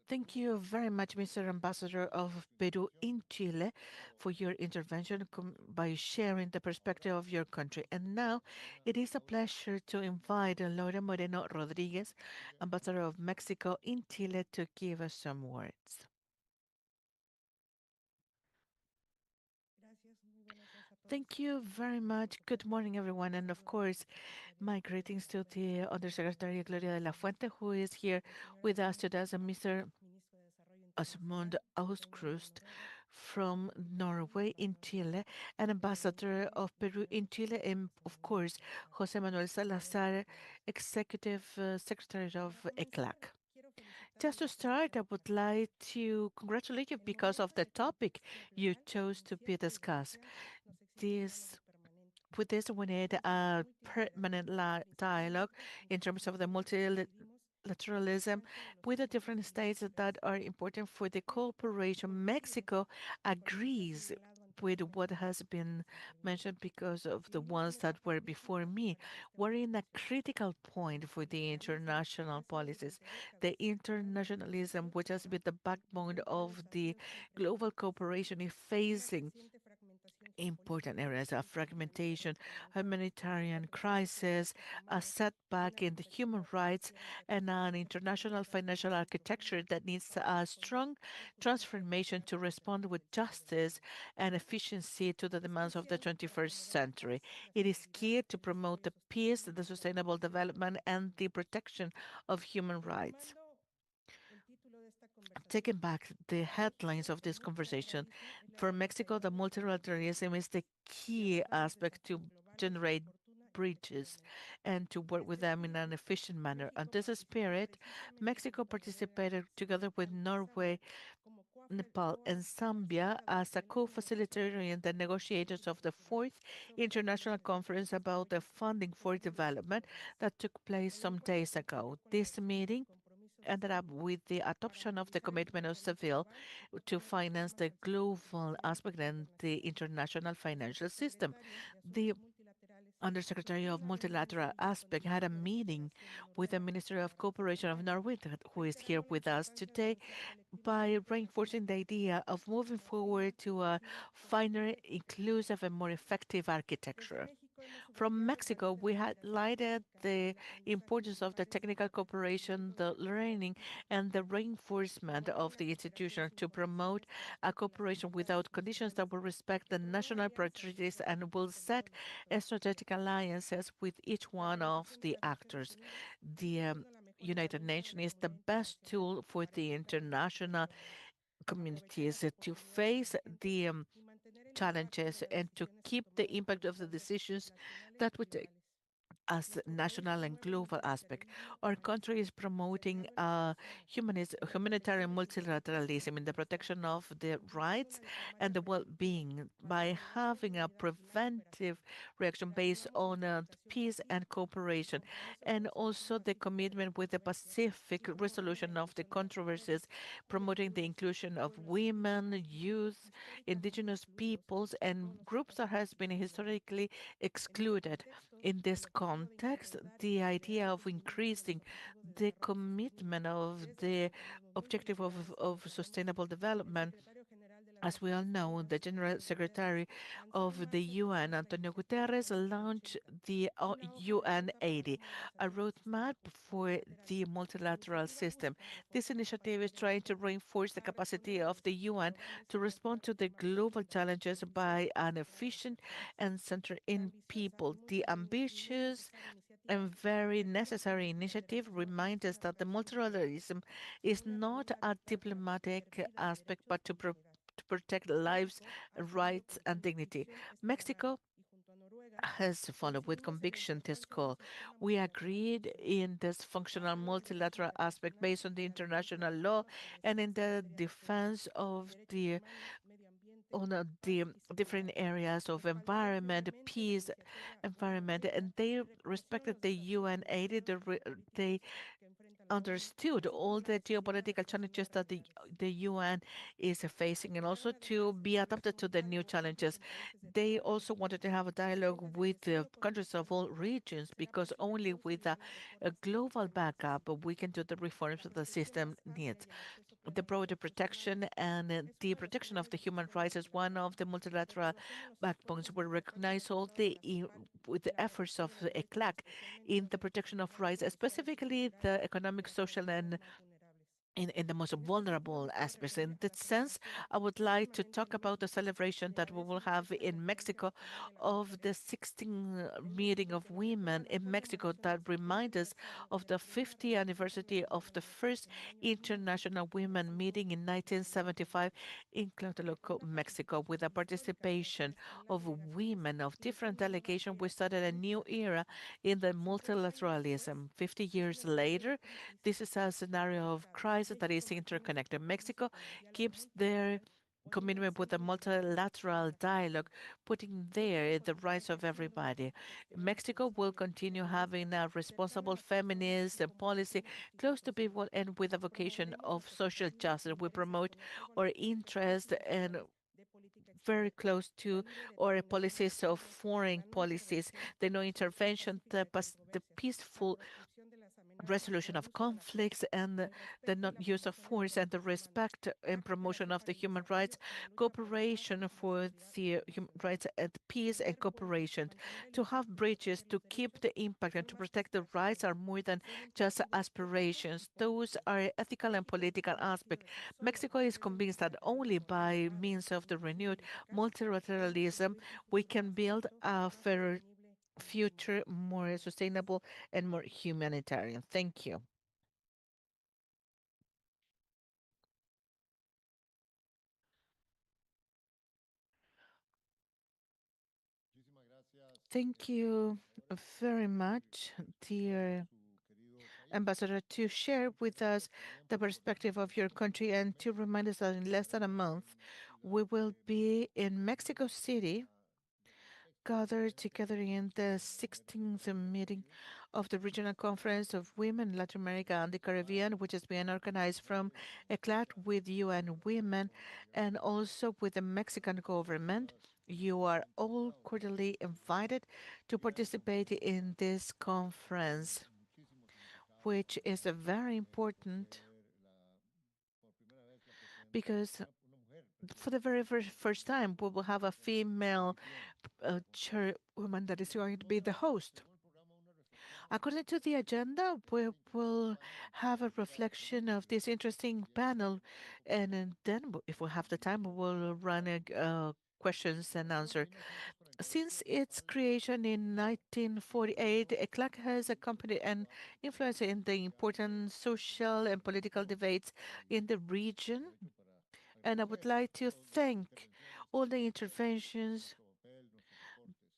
Thank you very much, Mr. Ambassador of Peru in Chile, for your intervention by sharing the perspective of your country. And now it is a pleasure to invite Laura Moreno Rodriguez, Ambassador of Mexico in Chile, to give us some words. Thank you very much. Good morning, everyone. And of course, my greetings to the Undersecretary Gloria de la Fuente, who is here with us today, and Mr. Åsmund Aukrust from Norway in Chile, and Ambassador of Peru in Chile, and of course, José Manuel Salazar, Executive Secretary of ECLAC. Just to start, I would like to congratulate you because of the topic you chose to be discussed. This with this, we need a permanent dialogue in terms of the multilateralism with the different states that are important for the cooperation. Mexico agrees with what has been mentioned because of the ones that were before me. We're in a critical point for the international policies. The internationalism, which has been the backbone of the global cooperation, is facing important areas of fragmentation, humanitarian crisis, a setback in the human rights, and an international financial architecture that needs a strong transformation to respond with justice and efficiency to the demands of the 21st century. It is key to promote the peace, the sustainable development, and the protection of human rights. Taking back the headlines of this conversation, for Mexico, the multilateralism is the key aspect to generate bridges and to work with them in an efficient manner. And this spirit, Mexico participated together with Norway, Nepal, and Zambia as a co-facilitator in the negotiations of the fourth international conference about the funding for development that took place some days ago. This meeting ended up with the adoption of the commitment of Seville to finance the global aspect and the international financial system. The Undersecretary of Multilateral Aspect had a meeting with the Minister of Cooperation of Norway, who is here with us today, by reinforcing the idea of moving forward to a finer, inclusive, and more effective architecture. From Mexico, we highlighted the importance of the technical cooperation, the learning, and the reinforcement of the institution to promote a cooperation without conditions that will respect the national priorities and will set strategic alliances with each one of the actors. The United Nations is the best tool for the international communities to face the challenges and to keep the impact of the decisions that we take as national and global aspect. Our country is promoting humanitarian multilateralism in the protection of the rights and the well-being by having a preventive reaction based on peace and cooperation, and also the commitment with the Pacific resolution of the controversies, promoting the inclusion of women, youth, indigenous peoples, and groups that has been historically excluded. In this context, the idea of increasing the commitment of the objective of sustainable development, as we all know, the General Secretary of the UN, Antonio Guterres, launched the UN 80, a roadmap for the multilateral system. This initiative is trying to reinforce the capacity of the UN to respond to the global challenges by an efficient and centered in people. The ambitious and very necessary initiative reminds us that the multilateralism is not a diplomatic aspect, but to protect lives, rights, and dignity. Mexico has followed with conviction this call. We agreed in this functional multilateral aspect based on the international law and in the defense of the different areas of environment, peace, environment, and they respected the UN aid. They understood all the geopolitical challenges that the UN is facing and also to be adapted to the new challenges. They also wanted to have a dialogue with the countries of all regions because only with a global backup we can do the reforms that the system needs. The broader protection and the protection of the human rights is one of the multilateral backbones. We recognize all with the efforts of the ECLAC in the protection of rights, specifically the economic, social, and in the most vulnerable aspects. In that sense, I would like to talk about the celebration that we will have in Mexico of the 16th meeting of women in Mexico that reminds us of the 50th anniversary of the first International Women meeting in 1975 in Tlatelolco, Mexico. With the participation of women of different delegations, we started a new era in the multilateralism. 50 years later, this is a scenario of crisis that is interconnected. Mexico keeps their commitment with the multilateral dialogue, putting there the rights of everybody. Mexico will continue having a responsible feminist policy close to people and with a vocation of social justice. We promote our interest and very close to our policies of foreign policies, the no intervention, the peaceful resolution of conflicts and the non-use of force and the respect and promotion of the human rights, cooperation for the human rights and peace and cooperation. To have bridges, to keep the impact and to protect the rights are more than just aspirations. Those are ethical and political aspects. Mexico is convinced that only by means of the renewed multilateralism we can build a fairer future, more sustainable and more humanitarian. Thank you. Thank you very much, dear Ambassador, to share with us the perspective of your country and to remind us that in less than a month we will be in Mexico City gathered together in the 16th meeting of the Regional Conference of Women in Latin America and the Caribbean, which is being organized from ECLAT with UN Women and also with the Mexican government. You are all cordially invited to participate in this conference, which is a very important because for the very first time we will have a female chairwoman that is going to be the host. According to the agenda, we will have a reflection of this interesting panel, and then, if we have the time, we will run a questions and answer. Since its creation in 1948, ECLAC has accompanied and influenced in the important social and political debates in the region. And I would like to thank all the interventions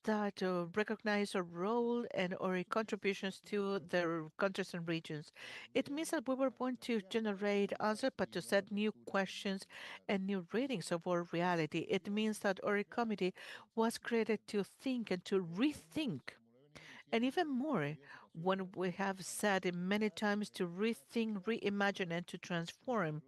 that recognize our role and our contributions to the countries and regions. It means that we were born to generate answers, but to set new questions and new readings of our reality. It means that our committee was created to think and to rethink. And even more, when we have said it many times to rethink, reimagine, and to transform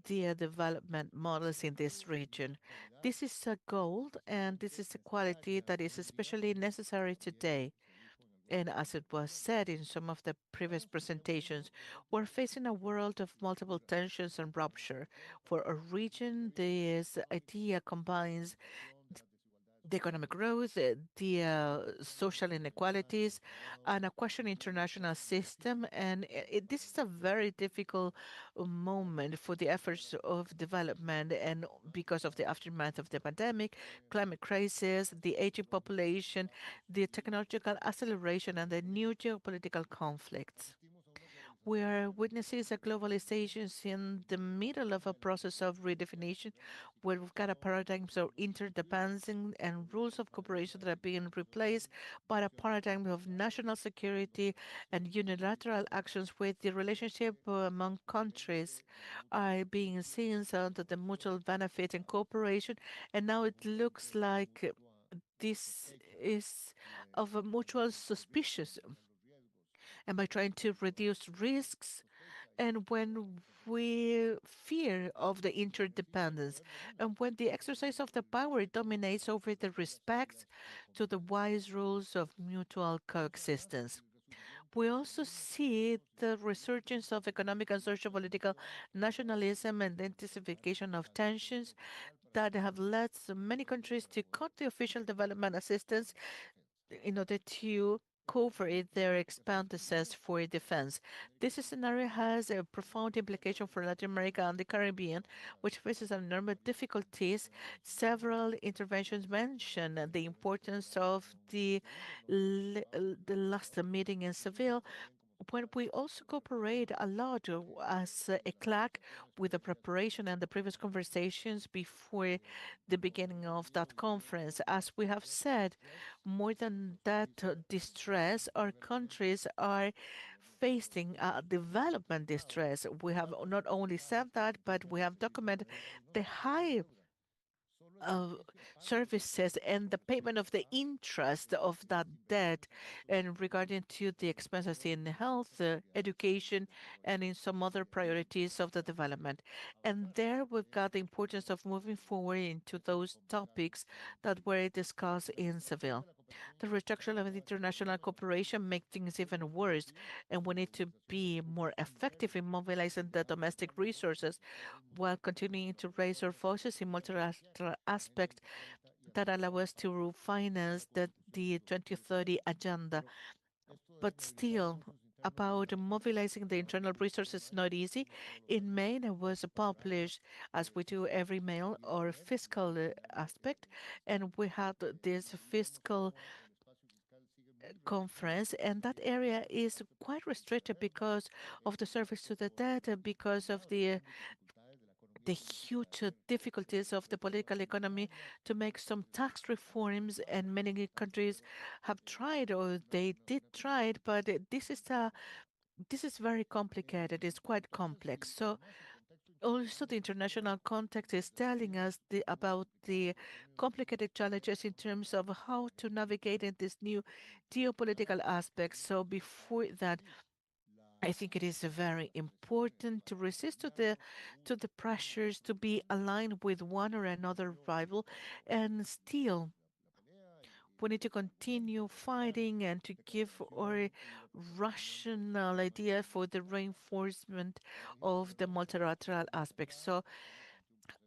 the development models in this region. This is a goal and this is a quality that is especially necessary today And as it was said in some of the previous presentations, we're facing a world of multiple tensions and rupture. For a region, this idea combines the economic growth, the social inequalities, and a question international system. And this is a very difficult moment for the efforts of development, and because of the aftermath of the pandemic, climate crisis, the aging population, the technological acceleration, and the new geopolitical conflicts. We are witnesses a globalization in the middle of a process of redefinition where we've got a paradigms of interdependence and rules of cooperation that are being replaced by a paradigm of national security and unilateral actions with the relationship among countries are being seen under the mutual benefit and cooperation. And now it looks like this is of a mutual suspicion, and by trying to reduce risks, and when we fear of the interdependence, and when the exercise of the power dominates over the respect to the wise rules of mutual coexistence. We also see the resurgence of economic and social political nationalism and the intensification of tensions that have led many countries to cut the official development assistance in order to cover their expenses for defense. This scenario has a profound implication for Latin America and the Caribbean, which faces enormous difficulties. Several interventions mention the importance of the last meeting in Seville, when we also cooperate a lot as a CLAC with the preparation and the previous conversations before the beginning of that conference. As we have said, more than that distress, our countries are facing development distress. We have not only said that, but we have documented the high uh, services and the payment of the interest of that debt, and regarding to the expenses in health, education, and in some other priorities of the development. And there we've got the importance of moving forward into those topics that were discussed in Seville. The reduction of international cooperation makes things even worse, and we need to be more effective in mobilizing the domestic resources while continuing to raise our voices in multilateral aspects that allow us to finance the 2030 agenda. But still, about mobilizing the internal resources is not easy. In May, there was published, as we do every May, our fiscal aspect, and we had this fiscal conference, and that area is quite restricted because of the service to the debt, because of the huge difficulties of the political economy to make some tax reforms, and many countries have tried, or they did try it, but this is very complicated. It's quite complex. So also the international context is telling us about the complicated challenges in terms of how to navigate in this new geopolitical aspects. So before that, I think it is very important to resist to the pressures to be aligned with one or another rival, and still we need to continue fighting and to give our rational idea for the reinforcement of the multilateral aspects. So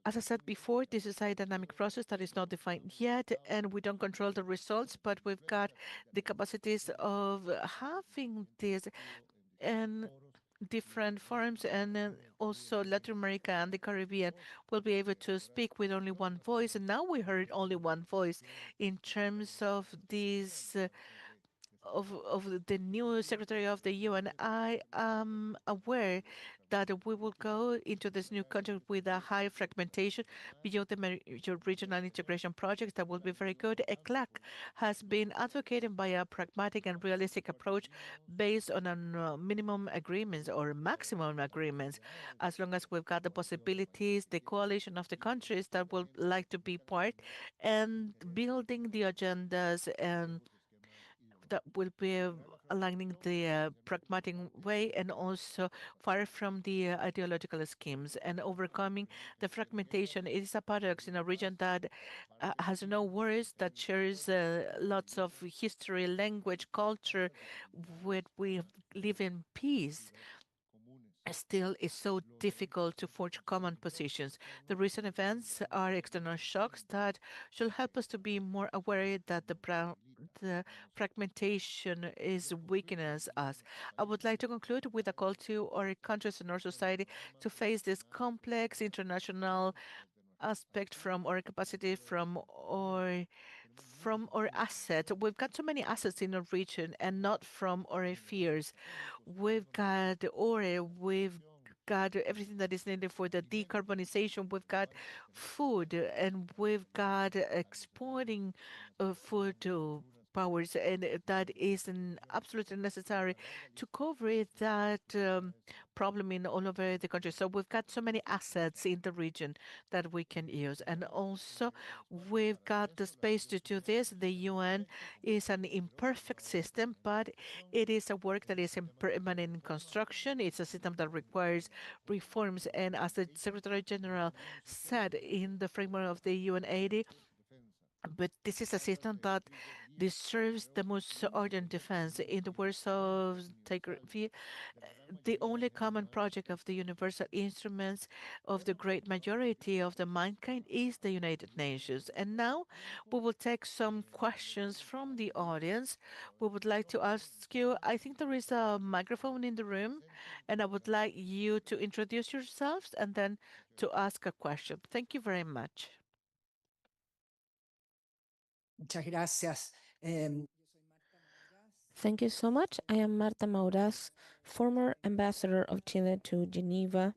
as I said before, this is a dynamic process that is not defined yet, and we don't control the results, but we've got the capacities of having this and different forums, and then also Latin America and the Caribbean will be able to speak with only one voice. And now we heard only one voice in terms of these of the new Secretary of the UN. I am aware that we will go into this new country with a high fragmentation beyond the major regional integration projects that will be very good. ECLAC has been advocating by a pragmatic and realistic approach based on minimum agreements or maximum agreements. As long as we've got the possibilities, the coalition of the countries that will like to be part, and building the agendas and that will be aligning the pragmatic way and also far from the ideological schemes and overcoming the fragmentation. It is a paradox in a region that has no worries, that shares lots of history, language, culture, where we live in peace. Still, it's so difficult to forge common positions. The recent events are external shocks that should help us to be more aware that the fragmentation is weakening us. I would like to conclude with a call to our countries and our society to face this complex international aspect from our capacity, from our asset. We've got so many assets in our region and not from our fears. We've got oil, we've got everything that is needed for the decarbonization. We've got food, and we've got exporting food to powers, and that is absolutely necessary to cover that problem in all over the country. So we've got so many assets in the region that we can use, and also we've got the space to do this. The UN is an imperfect system, but it is a work that is in permanent construction. It's a system that requires reforms, and as the Secretary General said in the framework of the UN 80, but this is a system that deserves the most urgent defense. In the words of Tiger, the only common project of the universal instruments of the great majority of the mankind is the United Nations. And now we will take some questions from the audience. We would like to ask you, I think there is a microphone in the room, and I would like you to introduce yourselves and then to ask a question. Thank you very much. Muchas gracias. Thank you so much. I am Marta Mauraz, former ambassador of Chile to Geneva,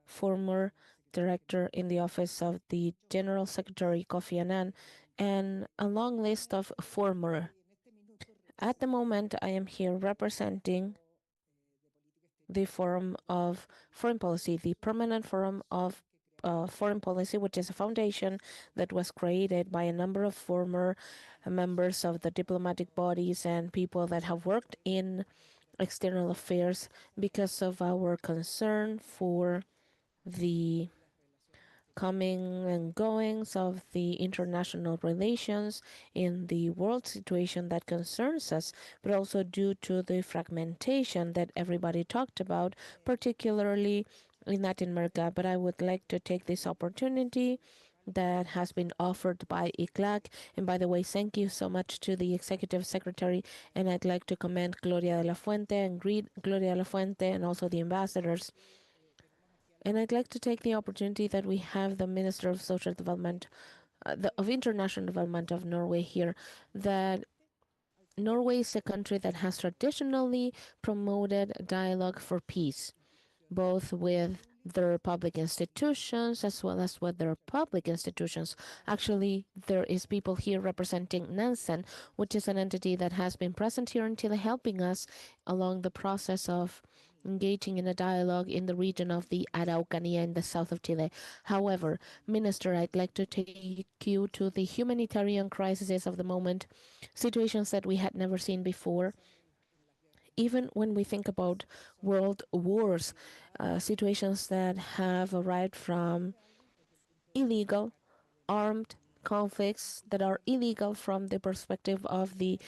former director in the office of the General Secretary Kofi Annan, and a long list of former. At the moment, I am here representing the Forum of Foreign Policy, the Permanent Forum of Foreign Policy, which is a foundation that was created by a number of former members of the diplomatic bodies and people that have worked in external affairs because of our concern for the coming and goings of the international relations in the world situation that concerns us, but also due to the fragmentation that everybody talked about, particularly in Latin America. But I would like to take this opportunity that has been offered by ECLAC. And by the way, thank you so much to the Executive Secretary. And I'd like to commend Gloria de la Fuente and greet Gloria de la Fuente and also the ambassadors. And I'd like to take the opportunity that we have the Minister of Social Development, of International Development of Norway here, that Norway is a country that has traditionally promoted dialogue for peace, both with their public institutions as well as with their public institutions. Actually, there is people here representing Nansen, which is an entity that has been present here in Chile, helping us along the process of engaging in a dialogue in the region of the Araucanía in the south of Chile. However, Minister, I'd like to take you to the humanitarian crises of the moment, situations that we had never seen before. Even when we think about world wars, situations that have arrived from illegal, armed conflicts that are illegal from the perspective of the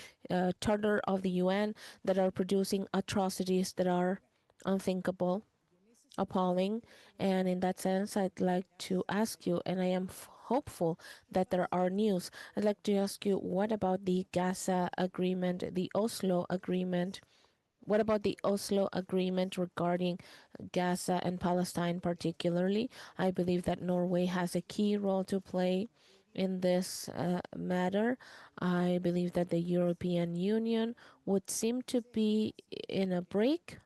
Charter of the UN, that are producing atrocities that are unthinkable, appalling. And in that sense, I'd like to ask you, and I am hopeful that there are news. I'd like to ask you, what about the Gaza agreement, the Oslo agreement? What about the Oslo agreement regarding Gaza and Palestine particularly? I believe that Norway has a key role to play in this matter. I believe that the European Union would seem to be in a break,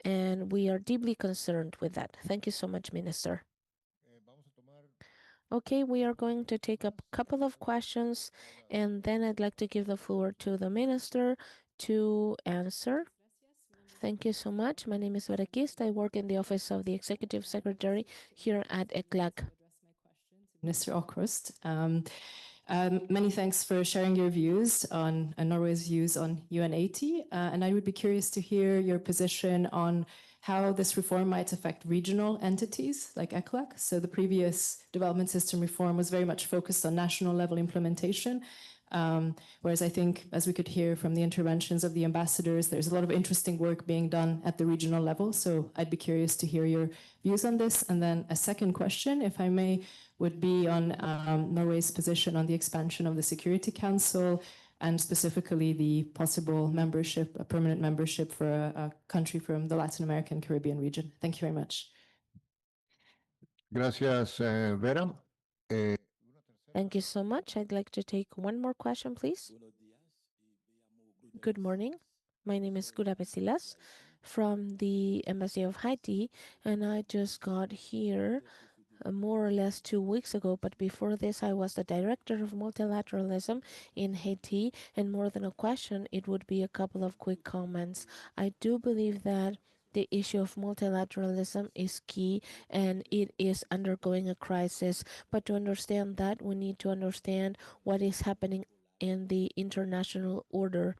and we are deeply concerned with that. Thank you so much, Minister. Okay, we are going to take a couple of questions, and then I'd like to give the floor to the Minister to answer. Thank you so much. My name is Vera Kist. I work in the Office of the Executive Secretary here at ECLAC. Minister Åkrust. Many thanks for sharing your views on Norway's views on UN80. And I would be curious to hear your position on how this reform might affect regional entities like ECLAC. So the previous development system reform was very much focused on national level implementation. Whereas I think, as we could hear from the interventions of the ambassadors, there's a lot of interesting work being done at the regional level. So I'd be curious to hear your views on this. And then a second question, if I may, would be on Norway's position on the expansion of the Security Council and specifically the possible membership, a permanent membership for a country from the Latin American Caribbean region. Thank you very much. Gracias, Vera. Thank you so much. I'd like to take one more question, please. Good morning. My name is Gura Besilas from the Embassy of Haiti, and I just got here more or less 2 weeks ago, but before this I was the director of multilateralism in Haiti, and more than a question, it would be a couple of quick comments. I do believe that the issue of multilateralism is key and it is undergoing a crisis, but to understand that we need to understand what is happening in the international order.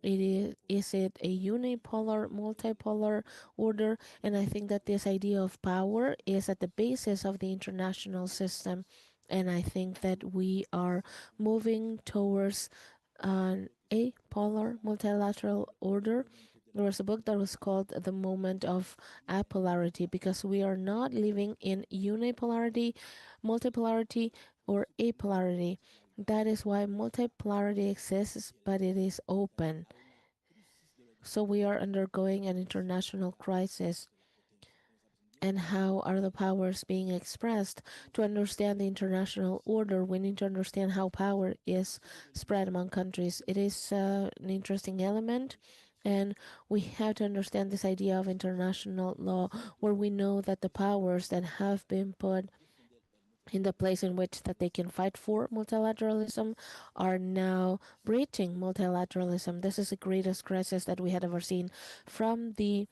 Is it a unipolar, multipolar order? And I think that this idea of power is at the basis of the international system. And I think that we are moving towards an apolar multilateral order. There was a book that was called The Moment of Apolarity, because we are not living in unipolarity, multipolarity, or apolarity. That is why multipolarity exists, but it is open. So we are undergoing an international crisis. And how are the powers being expressed? To understand the international order, we need to understand how power is spread among countries. It is an interesting element. And we have to understand this idea of international law, where we know that the powers that have been put in the place in which that they can fight for multilateralism are now breaching multilateralism. This is the greatest crisis that we had ever seen. From the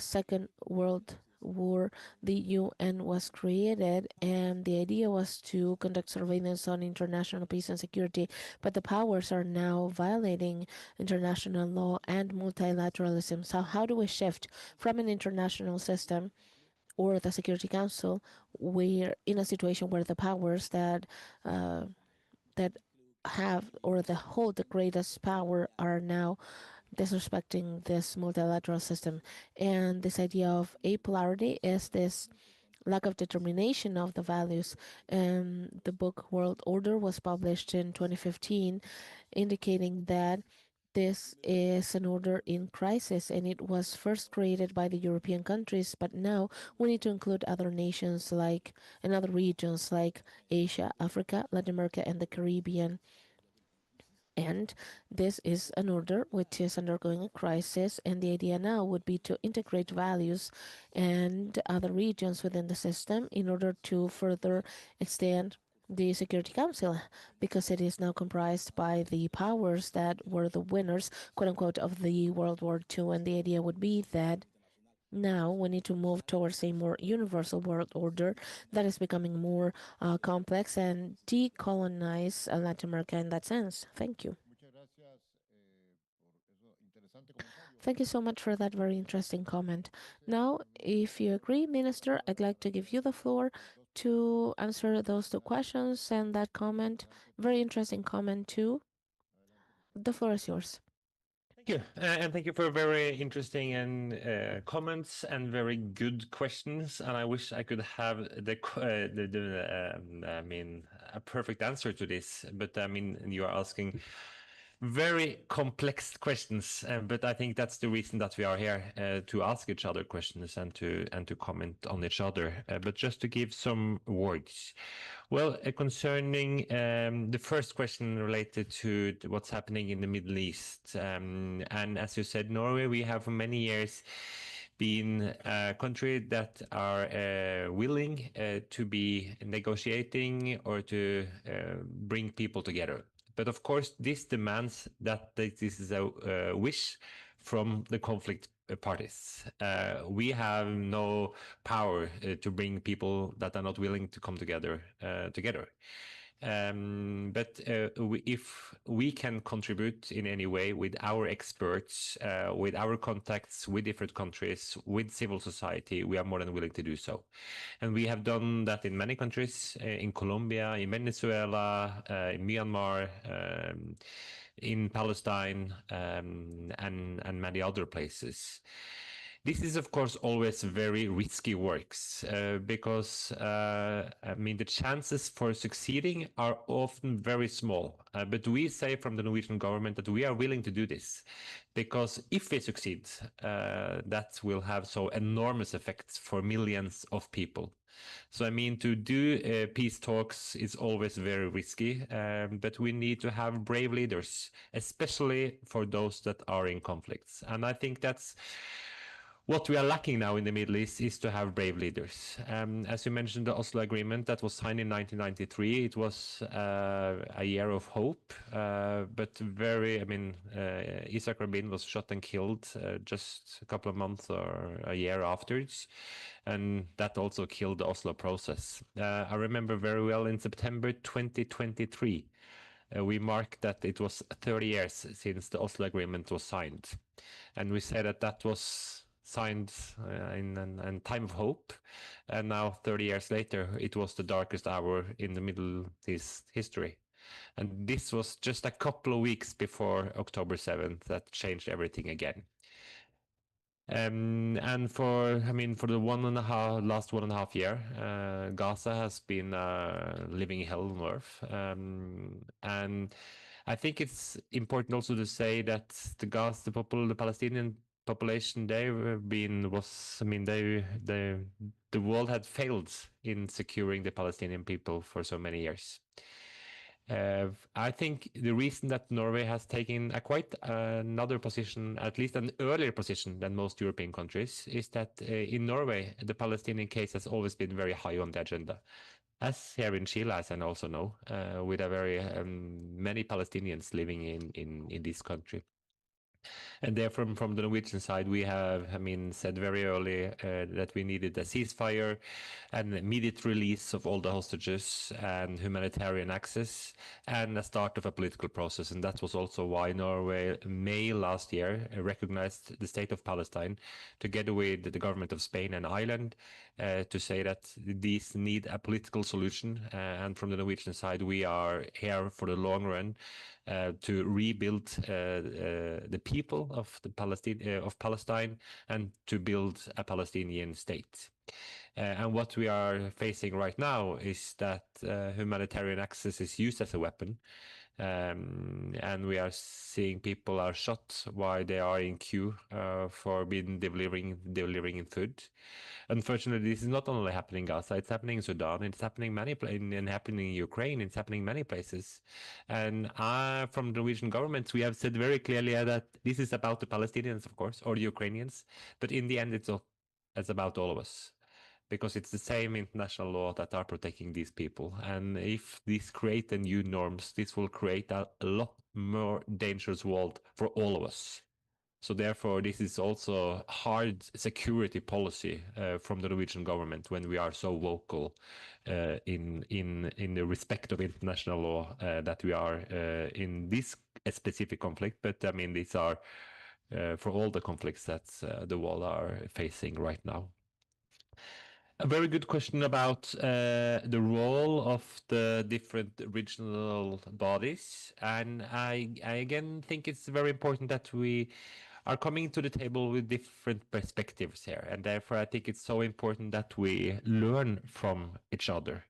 Second World War, the UN was created, and the idea was to conduct surveillance on international peace and security, but the powers are now violating international law and multilateralism. So how do we shift from an international system or the Security Council? We're in a situation where the powers that have or that hold the greatest power are now disrespecting this multilateral system. And this idea of apolarity is this lack of determination of the values. The book World Order was published in 2015, indicating that this is an order in crisis, and it was first created by the European countries, but now we need to include other nations like and other regions like Asia, Africa, Latin America, and the Caribbean. And this is an order which is undergoing a crisis, and the idea now would be to integrate values and other regions within the system in order to further extend the Security Council, because it is now comprised by the powers that were the winners, quote unquote, of the World War II. And the idea would be that now we need to move towards a more universal world order that is becoming more complex and decolonize Latin America in that sense. Thank you. Thank you so much for that very interesting comment. Now, if you agree, Minister, I'd like to give you the floor to answer those two questions and that comment. Very interesting comment too. The floor is yours. Thank you, and thank you for very interesting and comments and very good questions. And I wish I could have a perfect answer to this. But I mean, you are asking very complex questions, but I think that's the reason that we are here, to ask each other questions and to comment on each other. But just to give some words. Well, concerning the first question related to what's happening in the Middle East, and as you said, Norway, we have for many years been a country that are willing to be negotiating or to bring people together. But of course, this demands that this is a wish from the conflict parties. We have no power to bring people that are not willing to come together. But if we can contribute in any way with our experts, with our contacts with different countries, with civil society, we are more than willing to do so. And we have done that in many countries, in Colombia, in Venezuela, in Myanmar, in Palestine, and many other places. This is, of course, always very risky works because, I mean, the chances for succeeding are often very small. But we say from the Norwegian government that we are willing to do this because if we succeed, that will have so enormous effects for millions of people. So, I mean, to do peace talks is always very risky, but we need to have brave leaders, especially for those that are in conflicts. And I think that's what we are lacking now in the Middle East is to have brave leaders. As you mentioned, the Oslo Agreement that was signed in 1993, it was a year of hope, but very, I mean, Isaac Rabin was shot and killed just a couple of months or a year afterwards, and that also killed the Oslo process. I remember very well in September 2023, we marked that it was 30 years since the Oslo Agreement was signed. And we said that that was signed in time of hope, and now 30 years later it was the darkest hour in the Middle East history. And this was just a couple of weeks before October 7th that changed everything again. And for, I mean, for the last 1.5 year, Gaza has been living hell on earth. And I think it's important also to say that the Palestinian population, the world had failed in securing the Palestinian people for so many years. I think the reason that Norway has taken a quite another position, at least an earlier position than most European countries, is that in Norway, the Palestinian case has always been very high on the agenda. As here in Chile, as I also know, with a very many Palestinians living in this country. And there from the Norwegian side, we have, I mean, said very early that we needed a ceasefire and immediate release of all the hostages and humanitarian access and a start of a political process. And that was also why Norway, May last year, recognized the state of Palestine together with the government of Spain and Ireland to say that these need a political solution. And from the Norwegian side, we are here for the long run to rebuild the people of Palestine and to build a Palestinian state. And what we are facing right now is that humanitarian access is used as a weapon. And we are seeing people are shot while they are in queue for being delivering food. Unfortunately, this is not only happening in Gaza, it's happening in Sudan, it's happening happening in Ukraine, it's happening many places. And from the Norwegian government, we have said very clearly that this is about the Palestinians, of course, or the Ukrainians, but in the end, it's about all of us. Because it's the same international law that are protecting these people. And if this create a new norms, this will create a lot more dangerous world for all of us. So therefore, this is also hard security policy from the Norwegian government when we are so vocal in the respect of international law that we are in this specific conflict. But I mean, these are for all the conflicts that the world are facing right now. A very good question about the role of the different regional bodies. And I again think it's very important that we are coming to the table with different perspectives here. And therefore, I think it's so important that we learn from each other.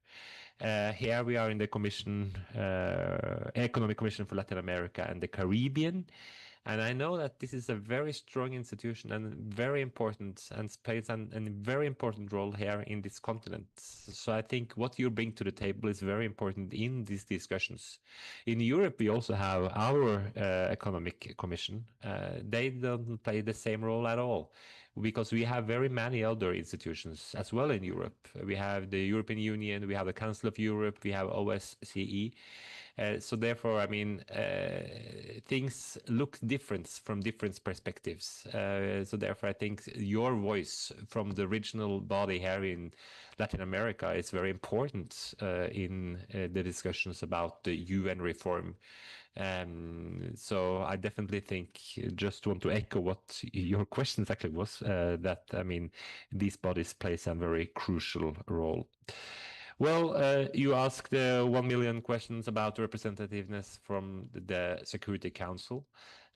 Here we are in the Economic Commission for Latin America and the Caribbean. And I know that this is a very strong institution and very important and plays a very important role here in this continent. So I think what you bring to the table is very important in these discussions. In Europe, we also have our Economic Commission. They don't play the same role at all. because we have very many other institutions as well in Europe. We have the European Union, we have the Council of Europe, we have OSCE. So therefore, I mean, things look different from different perspectives. So therefore, I think your voice from the regional body here in Latin America is very important in the discussions about the UN reform. So I definitely think, just want to echo what your questions actually was, that, I mean, these bodies plays a very crucial role. Well, you asked 1 million questions about representativeness from the Security Council.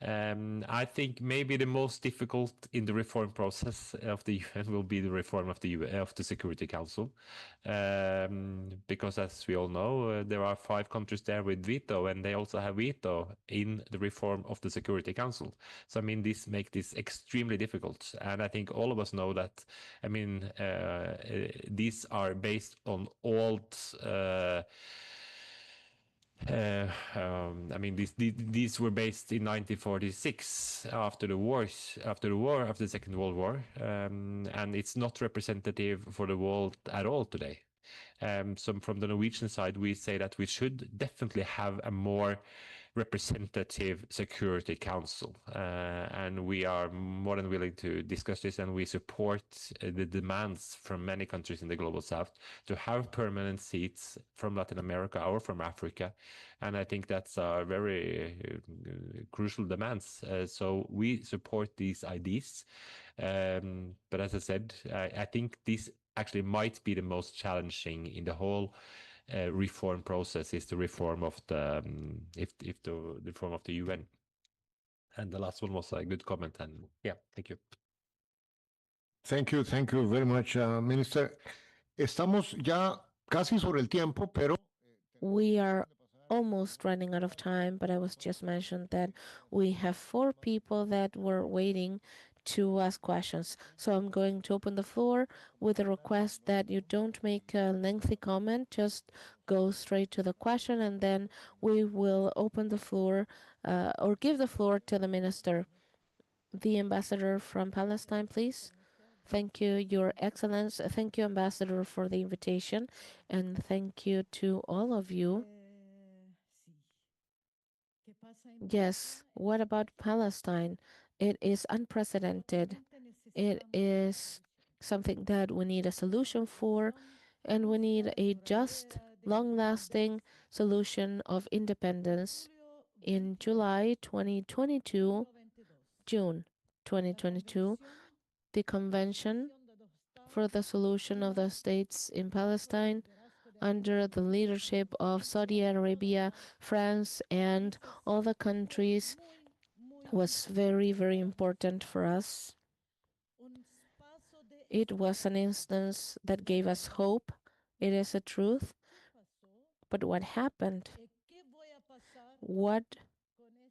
I think maybe the most difficult in the reform process of the UN will be the reform of the Security Council, because as we all know, there are 5 countries there with veto, and they also have veto in the reform of the Security Council. So I mean, this makes this extremely difficult, and I think all of us know that. I mean, these are based on old. I mean, these were based in 1946 after the Second World War, and it's not representative for the world at all today. So from the Norwegian side, we say that we should definitely have a more representative Security Council, and we are more than willing to discuss this, and we support the demands from many countries in the Global South to have permanent seats from Latin America or from Africa, and I think that's a very crucial demands. So we support these ideas, but as I said, I think this actually might be the most challenging in the whole reform process, is the reform of the the reform of the UN. And the last one was a good comment, and yeah, thank you. Thank you very much, Minister. Estamos ya casi sobre el tiempo, pero We are almost running out of time, but I was just mentioned that we have 4 people that were waiting to ask questions. So I'm going to open the floor with a request that you don't make a lengthy comment, just go straight to the question, and then we will open the floor or give the floor to the minister. The ambassador from Palestine, please. Thank you, Your Excellence. Thank you, Ambassador, for the invitation, and thank you to all of you. Yes, what about Palestine? It is unprecedented. It is something that we need a solution for, and we need a just, long-lasting solution of independence. In July 2022, June 2022, the Convention for the Solution of the States in Palestine, under the leadership of Saudi Arabia, France, and all the countries, was very, very important for us. It was an instance that gave us hope. It is a truth. But what happened? What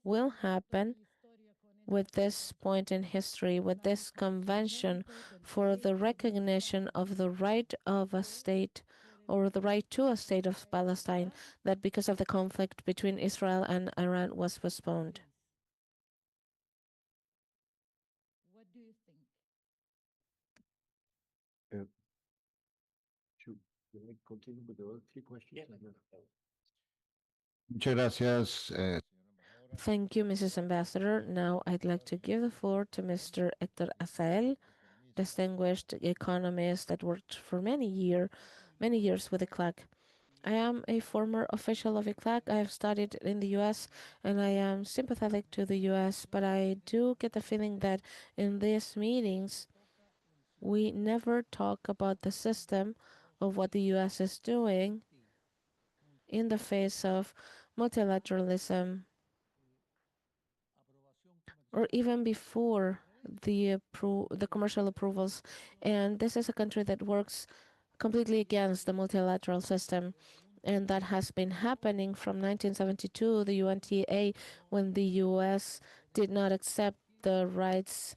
will happen with this point in history, with this convention for the recognition of the right of a state, or the right to a state of Palestine, that because of the conflict between Israel and Iran was postponed? What do you think? Should we continue with the other 3 questions? Muchas gracias. Thank you, Mrs. Ambassador. Now I'd like to give the floor to Mr. Héctor Azael, distinguished economist that worked for many years with ECLAC. I am a former official of ECLAC. I have studied in the US, and I am sympathetic to the US, but I do get the feeling that in these meetings, we never talk about the system of what the US is doing in the face of multilateralism, or even before the commercial approvals. And this is a country that works completely against the multilateral system. And that has been happening from 1972, the UNTA, when the US did not accept the rights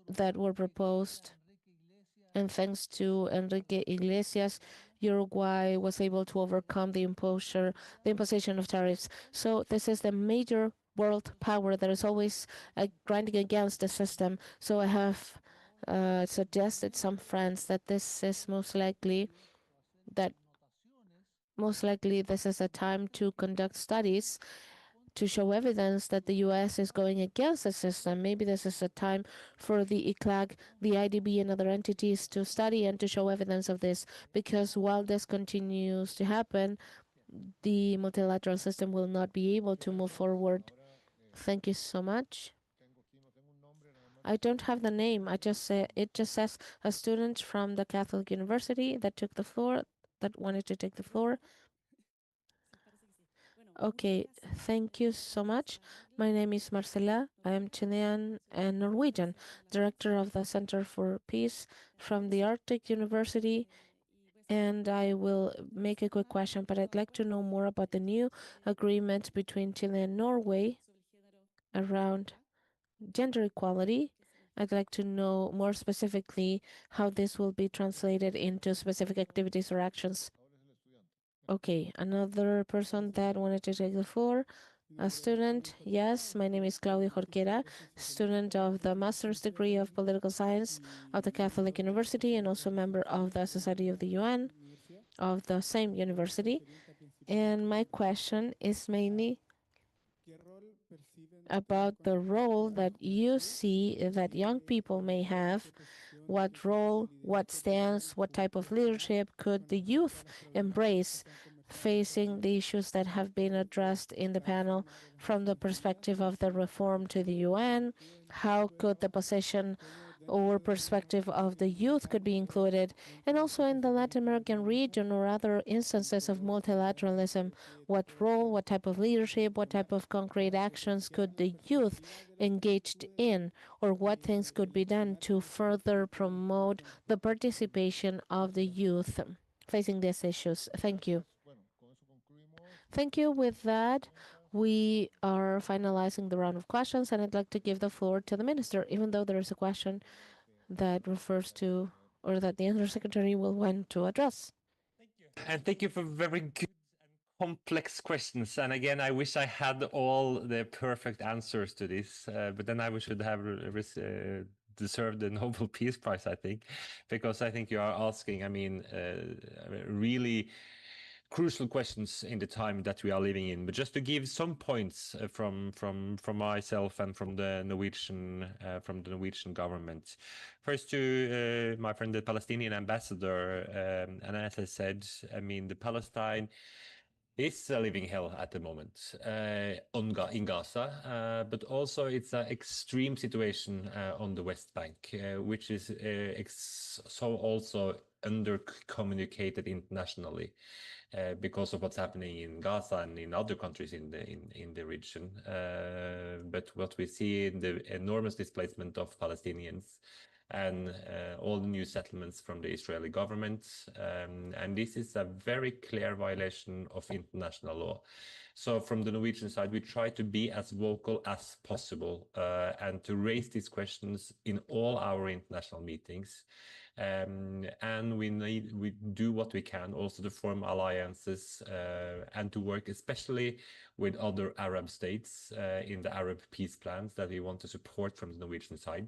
that were proposed. And thanks to Enrique Iglesias, Uruguay was able to overcome the imposition of tariffs. So this is the major world power that is always grinding against the system. So I have suggested some friends that this is most likely this is a time to conduct studies to show evidence that the US is going against the system. Maybe this is a time for the ICLAG, the IDB, and other entities to study and to show evidence of this, because while this continues to happen, the multilateral system will not be able to move forward. Thank you so much. I don't have the name. It just says a student from the Catholic University that took the floor, that wanted to take the floor. Okay, thank you so much. My name is Marcela. I am Chilean and Norwegian, director of the Center for Peace from the Arctic University. And I will make a quick question, but I'd like to know more about the new agreement between Chile and Norway around gender equality. I'd like to know more specifically how this will be translated into specific activities or actions. Okay, another person that wanted to take the floor. A student, yes, my name is Claudia Jorquera, student of the Master's degree of Political Science of the Catholic University and also member of the Society of the UN of the same university. And my question is mainly about the role that you see that young people may have. What role, what stance, what type of leadership could the youth embrace facing the issues that have been addressed in the panel from the perspective of the reform to the UN? How could the position or perspective of the youth could be included? And also in the Latin American region or other instances of multilateralism, what role, what type of leadership, what type of concrete actions could the youth engaged in, or what things could be done to further promote the participation of the youth facing these issues? Thank you. Thank you. With that, we are finalizing the round of questions, and I'd like to give the floor to the Minister, even though there is a question that refers to, or that the Undersecretary will want to address. And thank you for very good and complex questions. And again, I wish I had all the perfect answers to this, but then I should have deserved the Nobel Peace Prize, I think, because I think you are asking, really crucial questions in the time that we are living in. But just to give some points from myself and from the Norwegian government. First to my friend, the Palestinian ambassador, and as I said, the Palestine is a living hell at the moment in Gaza, but also it's an extreme situation on the West Bank, which is so also under-communicated internationally. Because of what's happening in Gaza and in other countries in the region. But what we see in the enormous displacement of Palestinians and all the new settlements from the Israeli government. And this is a very clear violation of international law. So from the Norwegian side, we try to be as vocal as possible and to raise these questions in all our international meetings. And we do what we can also to form alliances and to work especially with other Arab states in the Arab peace plans that we want to support from the Norwegian side.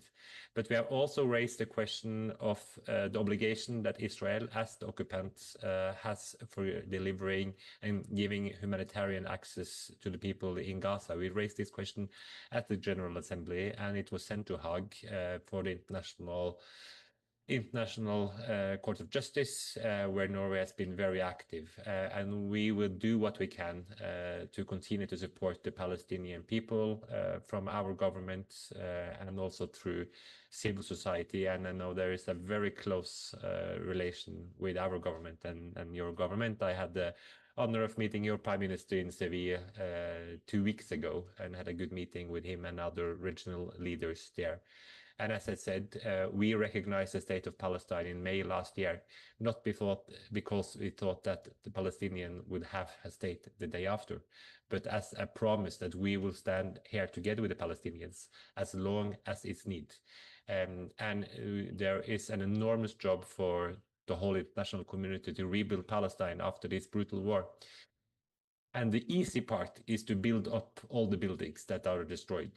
But we have also raised the question of the obligation that Israel as the occupant has for delivering and giving humanitarian access to the people in Gaza. We raised this question at the General Assembly and it was sent to Hague for the International Court of Justice, where Norway has been very active. And we will do what we can to continue to support the Palestinian people from our government and also through civil society. And I know there is a very close relation with our government and your government. I had the honor of meeting your Prime Minister in Seville 2 weeks ago and had a good meeting with him and other regional leaders there. And as I said, we recognized the state of Palestine in May last year, not because we thought that the Palestinian would have a state the day after, but as a promise that we will stand here together with the Palestinians as long as it's needed. And there is an enormous job for the whole international community to rebuild Palestine after this brutal war. And the easy part is to build up all the buildings that are destroyed,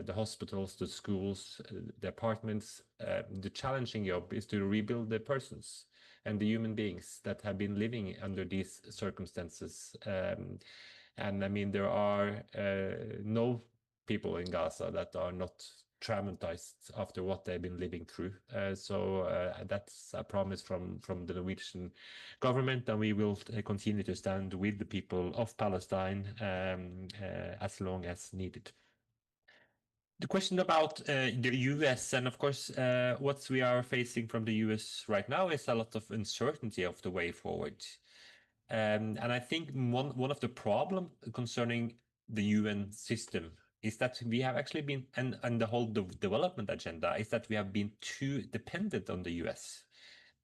the hospitals, the schools, the apartments. The challenging job is to rebuild the persons and the human beings that have been living under these circumstances. And I mean, there are no people in Gaza that are not traumatized after what they've been living through. So that's a promise from the Norwegian government, and we will continue to stand with the people of Palestine as long as needed. The question about the US, and of course, what we are facing from the US right now is a lot of uncertainty of the way forward. And I think one of the problem concerning the UN system is that we have actually been, and the whole development agenda is that we have been too dependent on the US.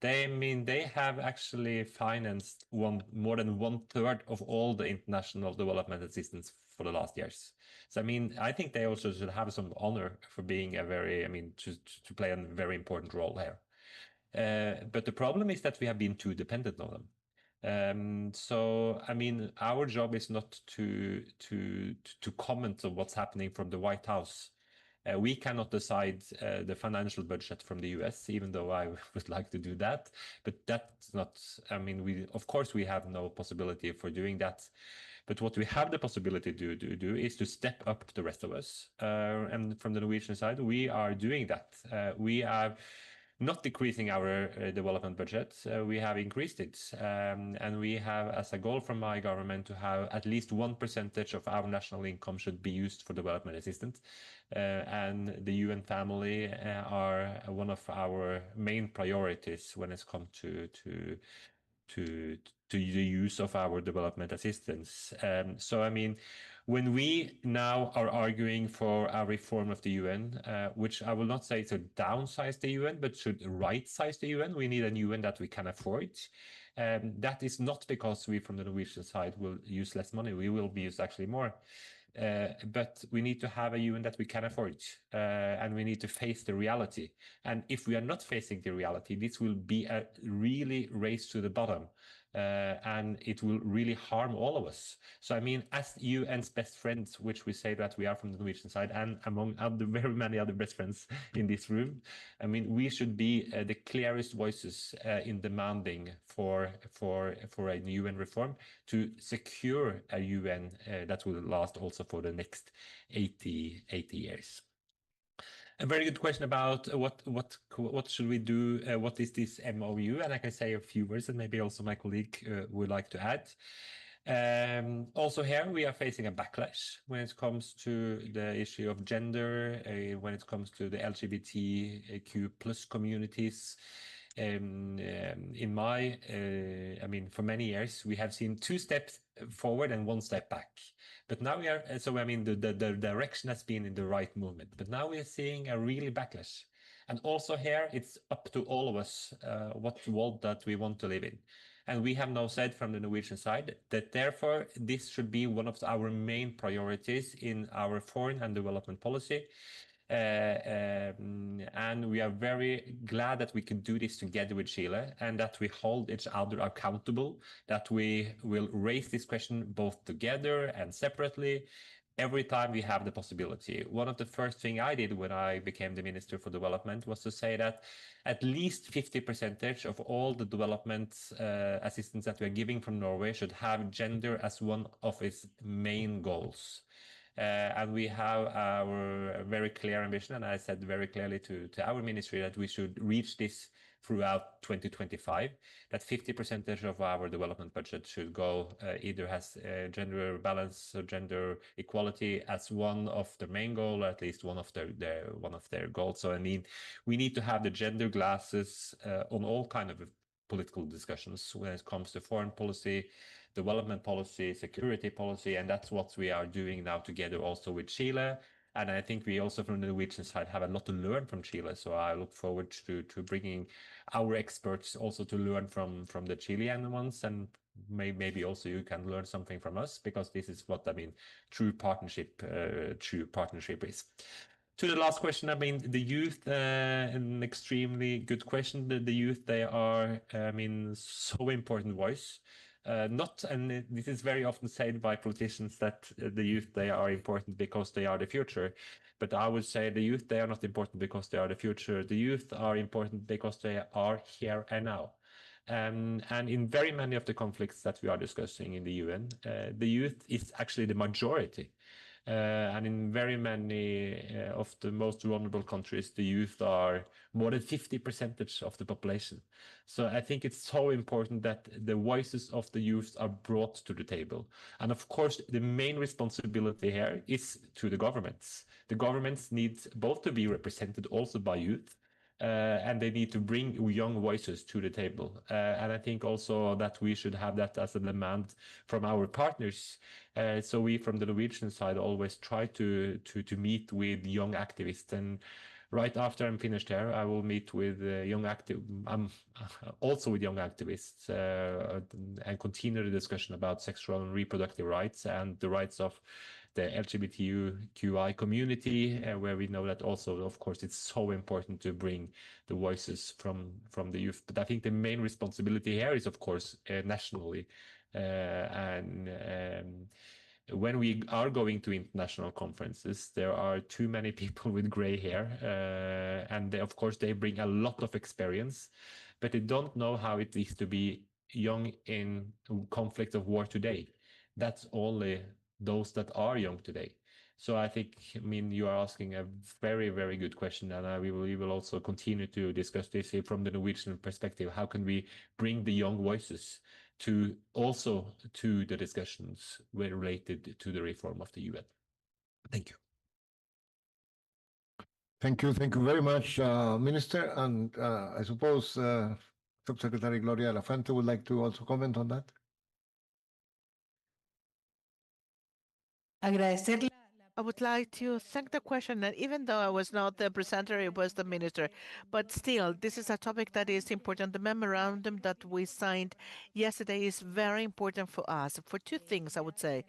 They have actually financed more than 1/3 of all the international development assistance for the last years. So I mean, I think they also should have some honor for being a very, I mean, to play a very important role here. But the problem is that we have been too dependent on them. So I mean, our job is not to comment on what's happening from the White House. We cannot decide the financial budget from the US, even though I would like to do that. But that's not, I mean, of course we have no possibility for doing that. But what we have the possibility to do is to step up the rest of us. And from the Norwegian side, we are doing that. We are not decreasing our development budget, we have increased it. And we have as a goal from my government to have at least 1% of our national income should be used for development assistance. And the UN family are one of our main priorities when it's come to the use of our development assistance. So I mean, when we now are arguing for a reform of the UN, which I will not say to downsize the UN, but should right-size the UN, we need a UN that we can afford. That is not because we from the Norwegian side will use less money, we will use actually more. But we need to have a UN that we can afford, and we need to face the reality. And if we are not facing the reality, this will be a really race to the bottom. And it will really harm all of us. So I mean, as UN's best friends, which we say that we are from the Norwegian side, and among other very many other best friends in this room, I mean, we should be the clearest voices in demanding for a UN reform to secure a UN that will last also for the next 80 years. A very good question about what should we do? What is this MOU? And I can say a few words, and maybe also my colleague would like to add. Also here we are facing a backlash when it comes to the issue of gender, when it comes to the LGBTQ plus communities. In my, I mean, for many years, we have seen 2 steps forward and 1 step back. But now we are, so I mean, the direction has been in the right movement. But now we are seeing a really backlash. And also here, it's up to all of us what world that we want to live in. And we have now said from the Norwegian side that therefore this should be one of our main priorities in our foreign and development policy. And we are very glad that we can do this together with Chile and that we hold each other accountable, that we will raise this question both together and separately every time we have the possibility. One of the first things I did when I became the Minister for Development was to say that at least 50% of all the development assistance that we are giving from Norway should have gender as one of its main goals. And we have our very clear ambition, and I said very clearly to our ministry that we should reach this throughout 2025, that 50% of our development budget should go either has gender balance or gender equality as one of the main goal, or at least one of their goals. So I mean, we need to have the gender glasses on all kind of political discussions when it comes to foreign policy, development policy, security policy, and that's what we are doing now together also with Chile. And I think we also from the Norwegian side have a lot to learn from Chile. So I look forward to bringing our experts also to learn from the Chilean ones, and maybe also you can learn something from us, because this is what I mean, true partnership is. To the last question, I mean, the youth, an extremely good question. The youth, they are, I mean, so important voice. And this is very often said by politicians that the youth, they are important because they are the future. But I would say the youth, they are not important because they are the future. The youth are important because they are here and now. And in very many of the conflicts that we are discussing in the UN, the youth is actually the majority. And in very many of the most vulnerable countries, the youth are more than 50% of the population. So I think it's so important that the voices of the youth are brought to the table. And of course, the main responsibility here is to the governments. The governments need both to be represented also by youth, and they need to bring young voices to the table. And I think also that we should have that as a demand from our partners. So we from the Norwegian side always try to meet with young activists. And right after I'm finished here, I will meet with also with young activists and continue the discussion about sexual and reproductive rights and the rights of the LGBTQI community, where we know that also, of course, it's so important to bring the voices from the youth. But I think the main responsibility here is, of course, nationally. When we are going to international conferences, there are too many people with gray hair, and they, of course, they bring a lot of experience, but they don't know how it is to be young in conflict of war today. That's only those that are young today. So I think, you are asking a very, very good question, and we will also continue to discuss this here from the Norwegian perspective. How can we bring the young voices to the discussions related to the reform of the UN? Thank you. Thank you very much, Minister. And I suppose Subsecretary Gloria La Fuente would like to also comment on that. Agradecerle. I would like to thank the question, and even though I was not the presenter, it was the minister. But still, this is a topic that is important. The memorandum that we signed yesterday is very important for us for two things, I would say.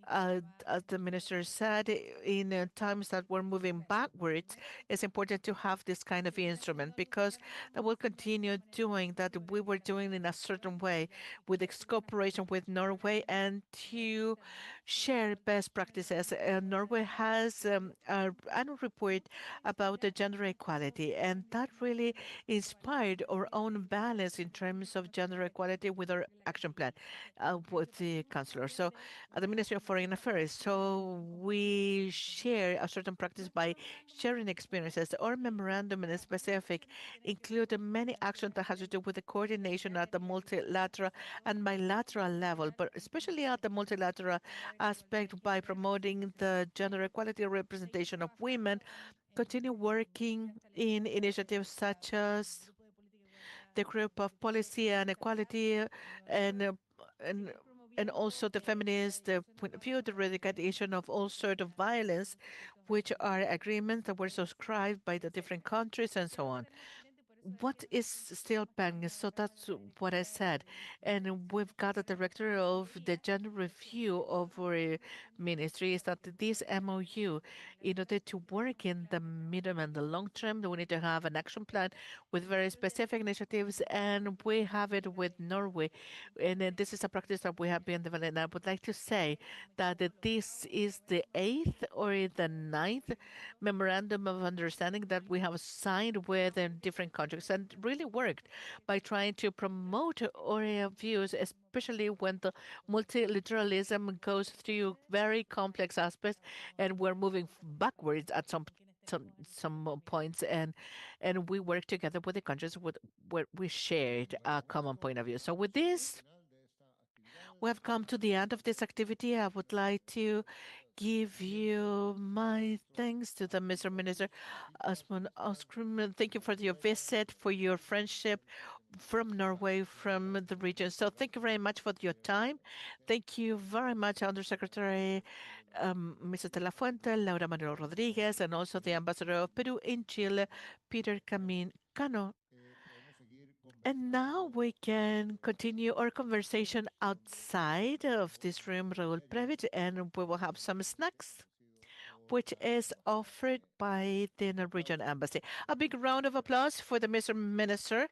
As the minister said, in times that we're moving backwards, it's important to have this kind of instrument because that will continue doing that we were doing in a certain way with its cooperation with Norway and to share best practices. Norway has an annual report about the gender equality, and that really inspired our own balance in terms of gender equality with our action plan with the Chancellor. So, at the Ministry of Foreign Affairs, so we share a certain practice by sharing experiences. Our memorandum in specific include many actions that has to do with the coordination at the multilateral and bilateral level, but especially at the multilateral aspect by promoting the gender equality representation of women, continue working in initiatives such as the group of policy and equality and and and also the feminist point of view, the eradication of all sort of violence, which are agreements that were subscribed by the different countries and so on. What is still pending? So that's what I said. And we've got a director of the gender review of our ministry is that this MOU, in order to work in the medium and the long term, we need to have an action plan with very specific initiatives, and we have it with Norway. And this is a practice that we have been developing. I would like to say that this is the 8th or the 9th memorandum of understanding that we have signed with different countries and really worked by trying to promote our views, especially when the multilateralism goes through very complex aspects and we're moving backwards at some points, and we work together with the countries where we shared a common point of view. So with this, we have come to the end of this activity. I would like to give you my thanks to the Mr. Minister Åsmund Aukrust. Thank you for your visit, for your friendship from Norway, from the region. So thank you very much for your time. Thank you very much, Undersecretary Mrs. De La Fuente, Laura Manuel Rodriguez, and also the Ambassador of Peru in Chile, Peter Cano. And now we can continue our conversation outside of this room, Raúl Previch, and we will have some snacks, which is offered by the Norwegian Embassy. A big round of applause for the Mr. Minister.